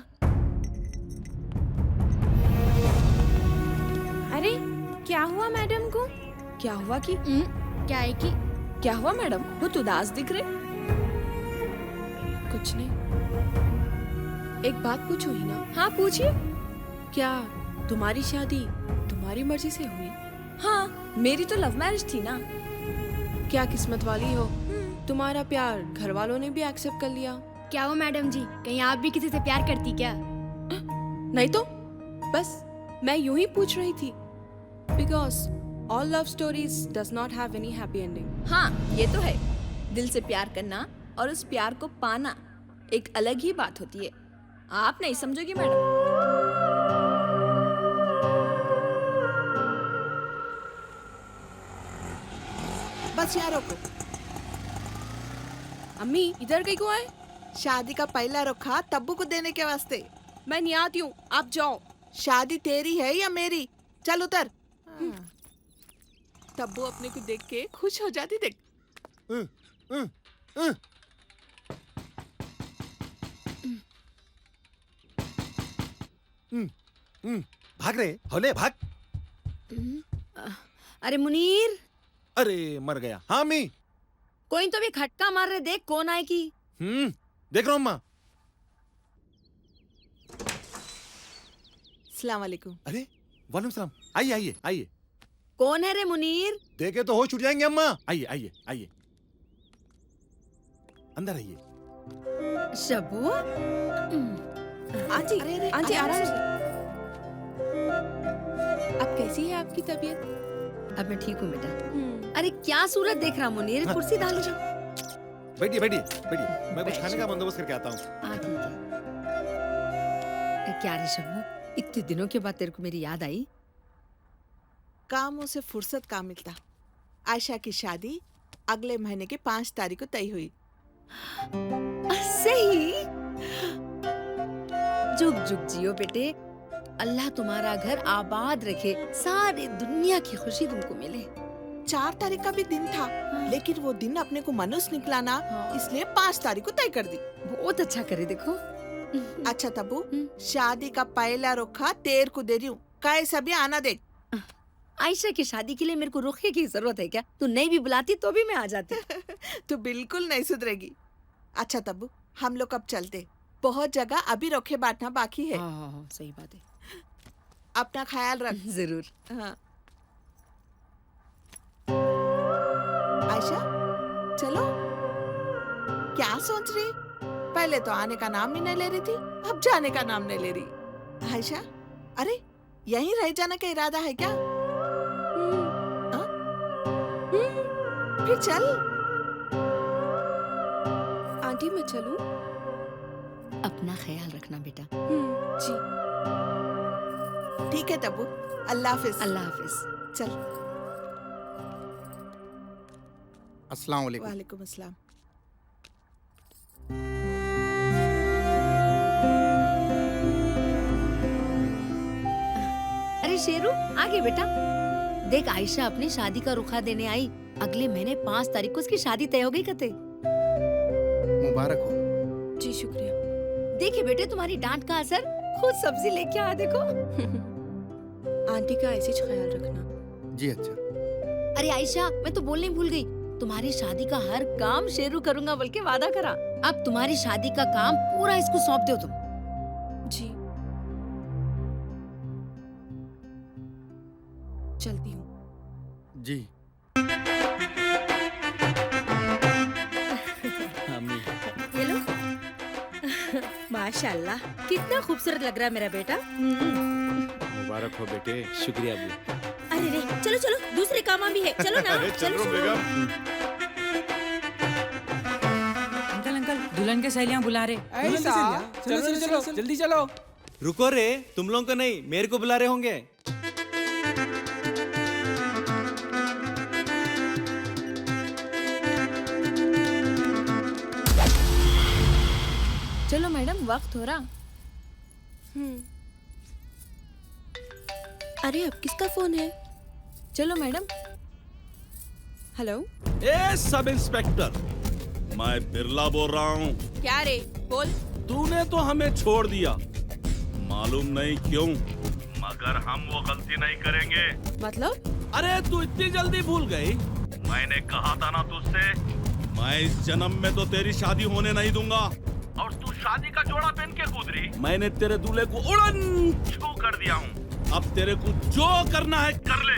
अरे क्या हुआ मैडम को? क्या हुआ कि क्या है कि क्या हुआ मैडम? बहुत उदास दिख रहे। कुछ नहीं। एक बात पूछूं ही ना? हाँ पूछिए। क्या तुम्हारी शादी तुम्हारी मर्जी से हुई? हाँ, मेरी तो लव मैरिज थी ना। क्या किस्मत वाली हो, तुम्हारा प्यार घर वालों ने भी एक्सेप्ट कर लिया। क्या हो मैडम जी, कहीं आप भी किसी से प्यार करती क्या? नहीं तो बस मैं यूं ही पूछ रही थी। Because all love stories does not have any happy ending. हाँ ये तो है, दिल से प्यार करना और उस प्यार को पाना एक अलग ही बात होती है। आप नहीं समझोगी मैडम। बस यहाँ रोको। अम्मी इधर कहीं को आए? शादी का पहला रुखा तब्बू को देने के वास्ते। मैं नहीं आती हूँ, आप जाओ। शादी तेरी है या मेरी? चल उतर। तब्बू अपने को देख के खुश हो जाती देख। भाग रहे होले भाग। अरे मुनीर, अरे मर गया। हाँ मी कोई तो भी खटका मार रहे, देख कौन आए की। देख रहा हूँ अम्मा। सलाम वालेकुम। अरे वालेकुम सलाम। आइए आइए आइए। कौन है रे मुनीर? देखे तो होश उठ जाएंगे अम्मा। आइए आइए आइए, अंदर आइए। शबू आंटी, आंटी आराम से। अब कैसी है आपकी तबीयत? अब मैं ठीक हूँ बेटा। अरे क्या सूरत देख रहा मुनीर, कुर्सी डालो जा। बैठिए बैठिए बैठिए, मैं कुछ खाने का बंदोबस्त करके आता हूँ। क्या रे शबू, इतने दिनों के बाद तेरे को मेरी याद आई? कामों से फुर्सत कहाँ मिलता। आयशा की शादी अगले महीने की 5 तारीख को तय हुई। सही। जुग जुग जियो बेटे, अल्लाह तुम्हारा घर आबाद रखे, सारी दुनिया की खुशी तुमको मिले। 4 तारीख का भी दिन था, लेकिन वो दिन अपने को मनुष्य निकला ना, इसलिए 5 तारीख को तय कर दी। बहुत अच्छा करे देखो। अच्छा तब्बू, शादी का पहला रुखा तेर को दे रही हूँ, कैसा भी आना देख। आयशा की शादी के लिए मेरे को रुखे की जरूरत है क्या? तू नहीं भी बुलाती तो भी मैं आ जाती। तू बिल्कुल नहीं सुधरेगी। अच्छा तब्बू, हम लोग अब चलते, बहुत जगह अभी रुखे बांटना बाकी है। हाँ, सही बात है। अपना ख्याल रख। जरूर। हाँ। आयशा चलो। क्या सोच रही? पहले तो आने का नाम ही नहीं ले रही थी, अब जाने का नाम नहीं ले रही। आयशा, अरे यहीं रह जाने का इरादा है क्या? फिर चल। आंटी मैं चलूं? अपना ख्याल रखना बेटा। जी ठीक है तब्बू, अल्लाह हाफिज। अल्लाह हाफिज। चल। अस्सलाम वालेकुम। वालेकुम अस्सलाम। अरे शेरू, आगे बेटा। देख आयशा अपनी शादी का रुखा देने आई। अगले महीने 5 तारीख को उसकी शादी तय हो गई कते। मुबारक हो। जी शुक्रिया। देखिए बेटे, तुम्हारी डांट का असर, खुद सब्जी लेके आ देखो। आंटी का ऐसे ही ख्याल रखना। जी अच्छा। अरे आयशा, मैं तो बोलने भूल गई, तुम्हारी शादी का हर काम शेरू करूंगा बोल के वादा करा। अब तुम्हारी शादी का काम पूरा इसको सौंप दो तुम। जी चलती हूँ। जी। ये लो। माशाल्लाह, कितना खूबसूरत लग रहा है मेरा बेटा। मुबारक हो बेटे। शुक्रिया अब्बू। अरे रे, चलो चलो, दूसरे काम भी है, चलो ना। अरे चलो बेगम। अंकल अंकल, दुल्हन के सहेलियां बुला रहे। चलो चलो जल्दी चलो। रुको रे, तुम लोगों को नहीं, मेरे को बुला रहे होंगे। चलो मैडम, वक्त हो रहा। अरे अब किसका फोन है? चलो मैडम। हेलो। ए सब इंस्पेक्टर, मैं बिरला बोल रहा हूँ। क्या रे, बोल। तूने तो हमें छोड़ दिया, मालूम नहीं क्यों, मगर हम वो गलती नहीं करेंगे। मतलब? अरे तू इतनी जल्दी भूल गई? मैंने कहा था ना तुझसे, मैं इस जन्म में तो तेरी शादी होने नहीं दूंगा। और तू शादी का जोड़ा पहन के कूद रही। मैंने तेरे दूल्हे को उड़न छू कर दिया हूँ। अब तेरे को जो करना है कर ले,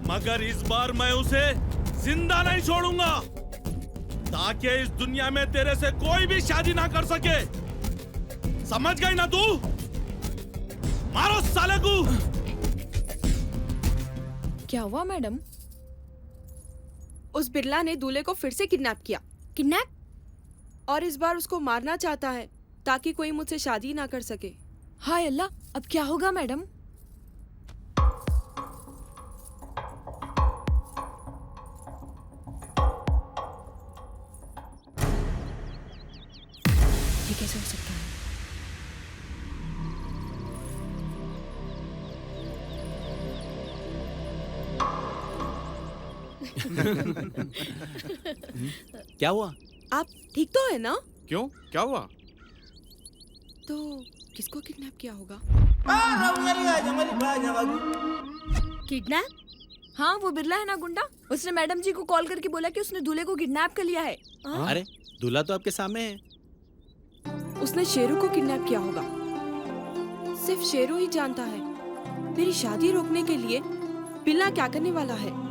मगर इस बार मैं उसे जिंदा नहीं छोड़ूंगा, ताकि इस दुनिया में तेरे से कोई भी शादी ना कर सके। समझ गई ना तू? मारो साले को। क्या हुआ मैडम? उस बिरला ने दूल्हे को फिर से किडनैप किया। किडनैप? और इस बार उसको मारना चाहता है ताकि कोई मुझसे शादी ना कर सके। हाय अल्लाह, अब क्या होगा मैडम? ये कैसे हो सकता है? क्या हुआ? आप ठीक तो है ना? क्यों, क्या हुआ? तो किसको किडनैप किया होगा? किडनैप? हाँ, वो बिरला है ना गुंडा, उसने मैडम जी को कॉल करके बोला कि उसने दूल्हे को किडनैप कर लिया है। अरे दूल्हा तो आपके सामने है। उसने शेरू को किडनैप किया होगा। सिर्फ शेरू ही जानता है मेरी शादी रोकने के लिए बिरला क्या करने वाला है।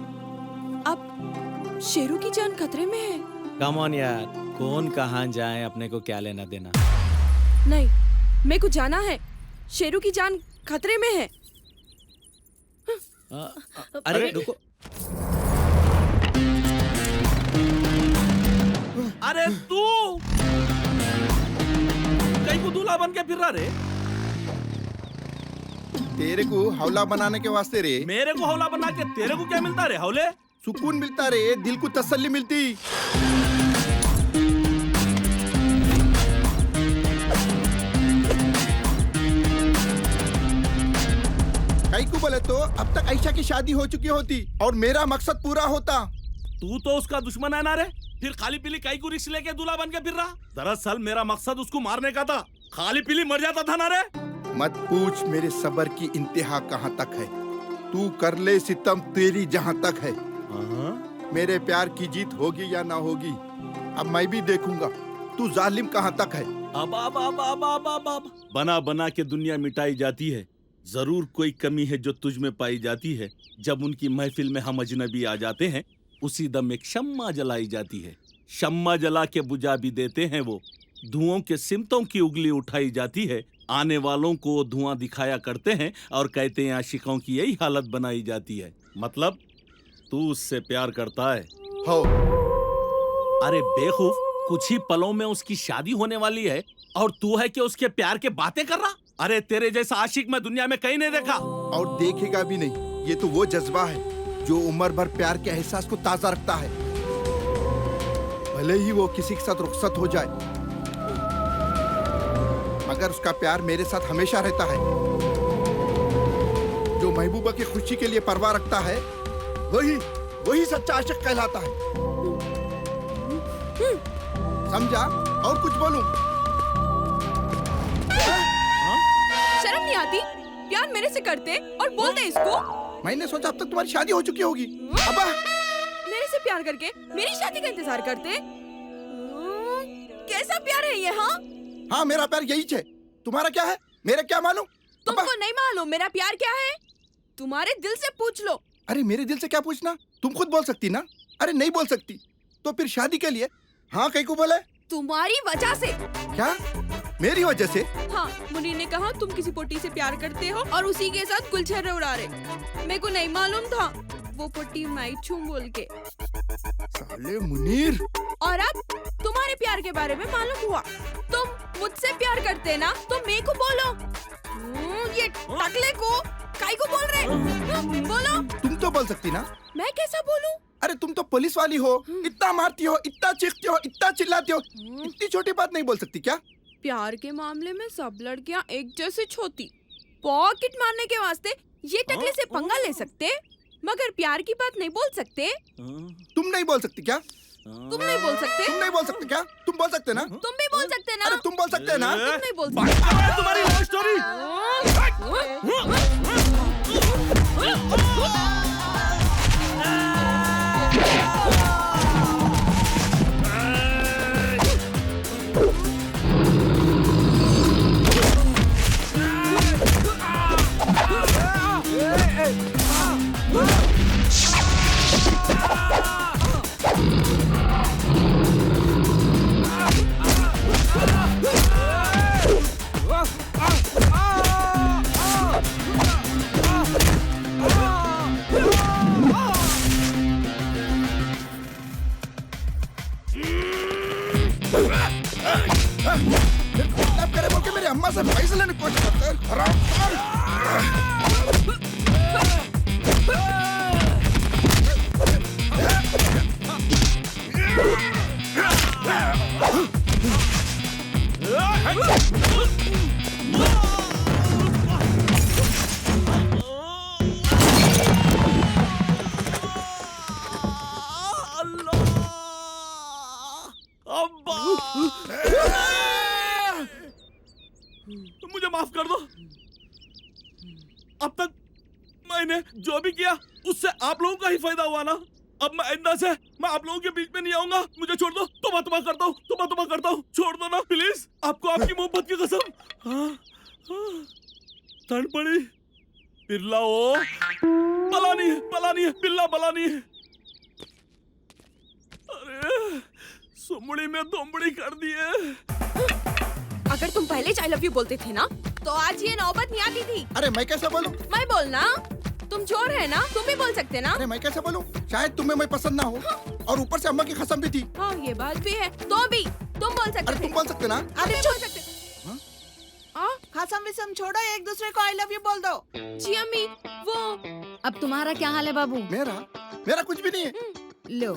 अब शेरू की जान खतरे में है। कम ऑन यार, कौन कहाँ जाए, अपने को क्या लेना देना। नहीं, मेरे को जाना है। शेरू की जान खतरे में है। अरे रुको। अरे तू कहीं को दूल्हा बन के फिर रहा रे? तेरे को हौला बनाने के वास्ते रे। मेरे को हौला बना के तेरे को क्या मिलता रे? हौले सुकून मिलता रे, दिल को तसल्ली मिलती। कई को बोले तो अब तक आयशा की शादी हो चुकी होती और मेरा मकसद पूरा होता। तू तो उसका दुश्मन है ना रे, फिर खाली पीली कई को रिक्श लेके दूल्हा बन के फिर रहा। दरअसल मेरा मकसद उसको मारने का था, खाली पीली मर जाता था ना रे। मत पूछ मेरे सब्र की इंतहा कहाँ तक है। तू कर ले सितम, तेरी जहाँ तक है। मेरे प्यार की जीत होगी या ना होगी अब मैं भी देखूंगा। तू जालिम कहाँ तक है। अब बना बना के दुनिया मिटाई जाती है, जरूर कोई कमी है जो तुझ में पाई जाती है। जब उनकी महफिल में हम अजनबी आ जाते हैं, उसी दम एक शम्मा जलाई जाती है। शम्मा जला के बुझा भी देते हैं वो। धुओं के सिमतों की उंगली उठाई जाती है। आने वालों को धुआं दिखाया करते हैं और कहते हैं आशिकों की यही हालत बनाई जाती है। मतलब तू उससे प्यार करता है? हो। अरे बेवकूफ, कुछ ही पलों में उसकी शादी होने वाली है और तू है कि उसके प्यार के बातें कर रहा। अरे तेरे जैसा आशिक मैं दुनिया में कहीं नहीं देखा और देखेगा भी नहीं। ये तो वो जज्बा है जो उम्र भर प्यार के एहसास को ताजा रखता है, भले ही वो किसी के साथ रुखसत हो जाए, मगर उसका प्यार मेरे साथ हमेशा रहता है। जो महबूबा की खुशी के लिए परवाह रखता है, वही सच्चा आशिक कहलाता है। समझा? और कुछ बोलूं? शर्म नहीं आती? प्यार मेरे से करते और बोलते इसको। मैंने सोचा अब तक तुम्हारी शादी हो चुकी होगी। अब्बा मेरे से प्यार करके मेरी शादी का इंतजार करते। कैसा प्यार है ये? हाँ मेरा प्यार यही है। तुम्हारा क्या है? मेरा क्या मालूम? तुमको नहीं मालूम मेरा प्यार क्या है? तुम्हारे दिल से पूछ लो। अरे मेरे दिल से क्या पूछना? तुम खुद बोल सकती ना। अरे नहीं बोल सकती तो फिर शादी के लिए हाँ कहीं को बोले? तुम्हारी वजह से। क्या? मेरी वजह से? हाँ, मुनीर ने कहा तुम किसी पोटी से प्यार करते हो और उसी के साथ गुलछर्रे उड़ा रहे। मेरे को नहीं मालूम था वो पोटी मैं छू बोल के। साले मुनीर। और अब तुम्हारे प्यार के बारे में मालूम हुआ। तुम मुझसे प्यार करते ना तो मेरे को बोलो। ये टकले को काई को बोल रहे? बोलो। तुम तो बोल सकती ना। मैं कैसा बोलूं? अरे तुम तो पुलिस वाली हो, इतना मारती हो, इतना चीखती हो, इतना चिल्लाती हो, इतनी छोटी बात नहीं बोल सकती क्या? प्यार के मामले में सब लड़कियां एक जैसी छोटी। पॉकेट मारने के वास्ते ये टकले से पंगा ले सकते, मगर प्यार की बात नहीं बोल सकते। तुम नहीं बोल सकती क्या? तुम नहीं बोल सकते? तुम नहीं बोल सकते क्या? तुम बोल सकते ना? तुम भी बोल सकते ना? अरे तुम बोल सकते ना? तुम नहीं बोल सकते। तुम्हारी लव स्टोरी। किडनैप करे बोल के मेरी अम्मा से पैसे लेने की कोशिश करता है हरामखोर। मुझे माफ कर दो। अब तक मैंने जो भी किया उससे आप लोगों का ही फायदा हुआ ना। अब मैं आइंदा से मैं आप लोगों के बीच में नहीं आऊंगा। मुझे छोड़ दो। तुम करता हूँ तुम करता हूँ। छोड़ दो ना प्लीज। आपको आपकी मोहब्बत की कसम। ठंड पड़ी। बिल्ला वो बला नहीं है बिल्ला बला नहीं है। अरे सुमड़ी में दोमड़ी कर दिए। अगर तुम पहले आई लव यू बोलते थे ना तो आज ये नौबत नहीं आती थी। अरे मैं कैसे बोलूं? मैं बोलना। तुम चोर है ना, तुम भी बोल सकते ना। अरे मैं कैसे बोलूं? शायद तुम्हें मैं पसंद ना हो। और ऊपर से अम्मा की कसम भी थी। हाँ ये बात भी है। तो भी तुम बोल सकते। अरे तुम बोल सकते ना। अरे बोल सकते। कसम विसम छोड़ो, एक दूसरे को आई लव यू बोल दो। जी अम्मी वो। अब तुम्हारा क्या हाल है बाबू? मेरा कुछ भी नहीं है। लो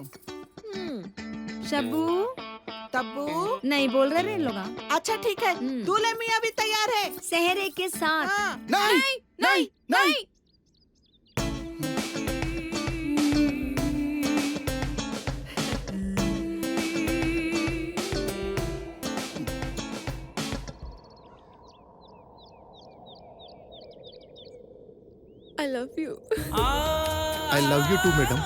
शब्बू तब्बू नहीं बोल रहे इन लोग। अच्छा ठीक है, दूल्हे मियां भी तैयार है सेहरे के साथ। नहीं नहीं नहीं। I love you. I love you too, madam.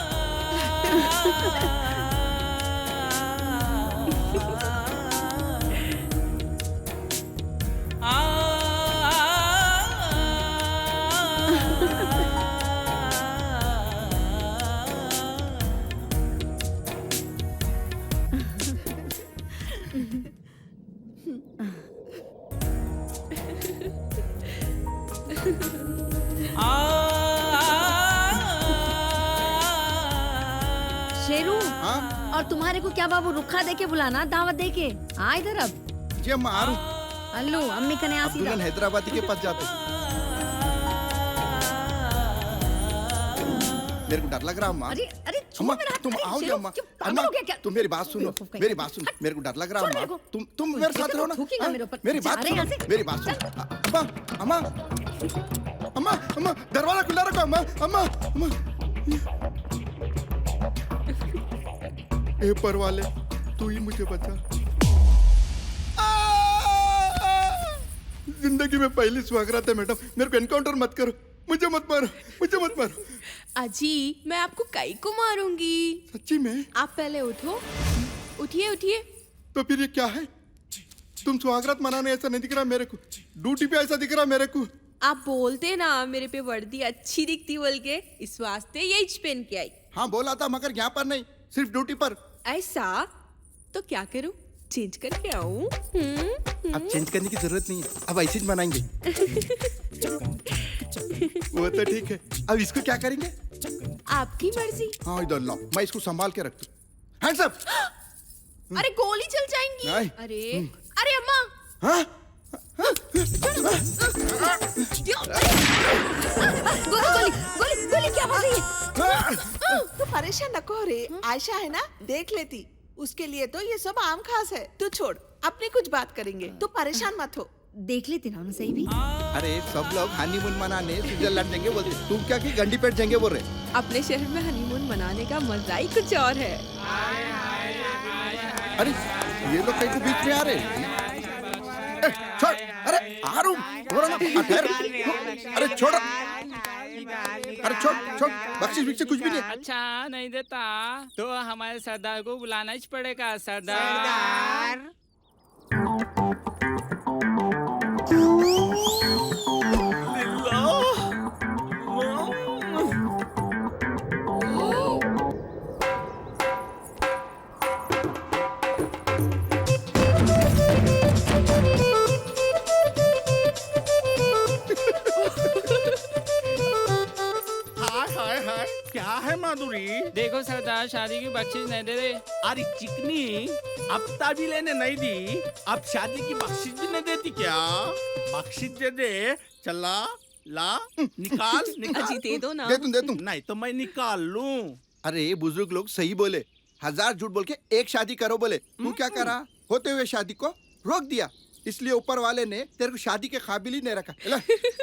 Sheru और तुम्हारे को क्या बाबू रुखा दे के बुलाना, दावत दे के। हाँ इधर अब जी अम्मा आ रहा हूं। अल्लू अम्मी कने आ सीधा। दुल्हन हैदराबादी के पास जाते। मेरे को डर लग रहा अम्मा। अरे अरे अम्मा तुम आओ जी अम्मा। अम्मा तुम मेरी बात सुनो, मेरी बात सुनो। मेरे को डर लग रहा अम्मा। तुम मेरे साथ रहो ना। मेरी बात सुनो, मेरी बात सुनो। अम्मा अम्मा अम्मा अम्मा दरवाजा खुला रखो अम्मा। अम्मा अम्मा ए पर वाले तू ही मुझे बचा। जिंदगी में पहली सुहागरात है मैडम। मेरे को एनकाउंटर मत करो। मुझे मत मारो, मुझे मत मारो। अजी मैं आपको कई को मारूंगी। सच्ची में? आप पहले उठो। उठिए उठिए। तो फिर ये क्या है? तुम सुहागरात मनाने ऐसा नहीं दिख रहा मेरे को। ड्यूटी पे ऐसा दिख रहा मेरे को। आप बोलते ना मेरे पे वर्दी अच्छी दिखती बोल के, इस वास्ते यही पहन के आई। हाँ बोला था मगर यहाँ पर नहीं, सिर्फ ड्यूटी पर। ऐसा तो क्या करूं? चेंज करके आऊं? अब चेंज करने की जरूरत नहीं है, अब ऐसे ही बनाएंगे। वो तो ठीक है। अब इसको क्या करेंगे? आपकी मर्जी। हाँ इधर लाओ, मैं इसको संभाल के रखती हूँ। Hands up. अरे गोली चल जाएंगी। नहीं। अरे अरे अम्मा। हाँ? गोली गोली गोली क्या हो रही है? तू परेशान नको हो रे। आयशा है ना, देख लेती। उसके लिए तो ये सब आम खास है। तू छोड़, अपनी कुछ बात करेंगे। तू परेशान मत हो। देख लेती ना सही भी। अरे सब लोग हनीमून मनाने स्विट्जरलैंड जाएंगे बोलते, तुम क्या की गंडीपेट जाएंगे बोल रहे? अपने शहर में हनीमून मनाने का मजा ही कुछ और है। अरे ये लोग कहीं को बीच में आ रहे। छोड़, अरे आ रहा हूँ। अरे छोड़, अरे छोड़, बख्शिश बिख्शिश कुछ भी नहीं। अच्छा नहीं देता तो हमारे सरदार को बुलाना ही पड़ेगा। सरदार क्या है माँ जरूरी? देखो सरदार, शादी की बख्शीश नहीं दे रहे। अरे चिकनी, हफ्ता भी लेने नहीं दी, अब शादी की बख्शीश भी नहीं देती क्या? बख्शीश दे दे, चला ला निकाल निकाल। अजी दे दो ना। दे दूं। नहीं तो मैं निकाल लूं। अरे बुजुर्ग लोग सही बोले, 1000 झूठ बोल के एक शादी करो बोले। तू क्या करा? होते हुए शादी को रोक दिया, इसलिए ऊपर वाले ने तेरे को शादी के काबिल ही नहीं रखा। ले,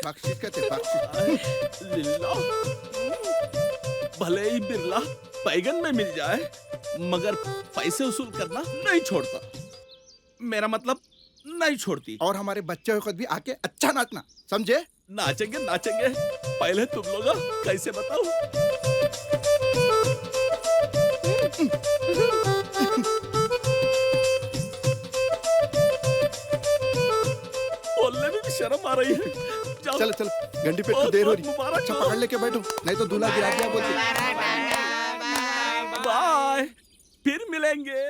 बख्शीश कहते बख्शीश। लिल्ला, भले ही बिरला बैगन में मिल जाए, मगर पैसे वसूल करना नहीं छोड़ता। मेरा मतलब नहीं छोड़ती। और हमारे बच्चे को भी आके अच्छा नाचना, समझे? नाचेंगे नाचेंगे, पहले तुम लोग कैसे बताओ? बोलने में भी शर्म आ रही है। चल चल, घंटी पे तो देर हो रही। मुबारक अच्छा हो। पकड़ लेके बैठो, नहीं तो दूल्हा गिरा दिया बोलते। बाय, फिर मिलेंगे।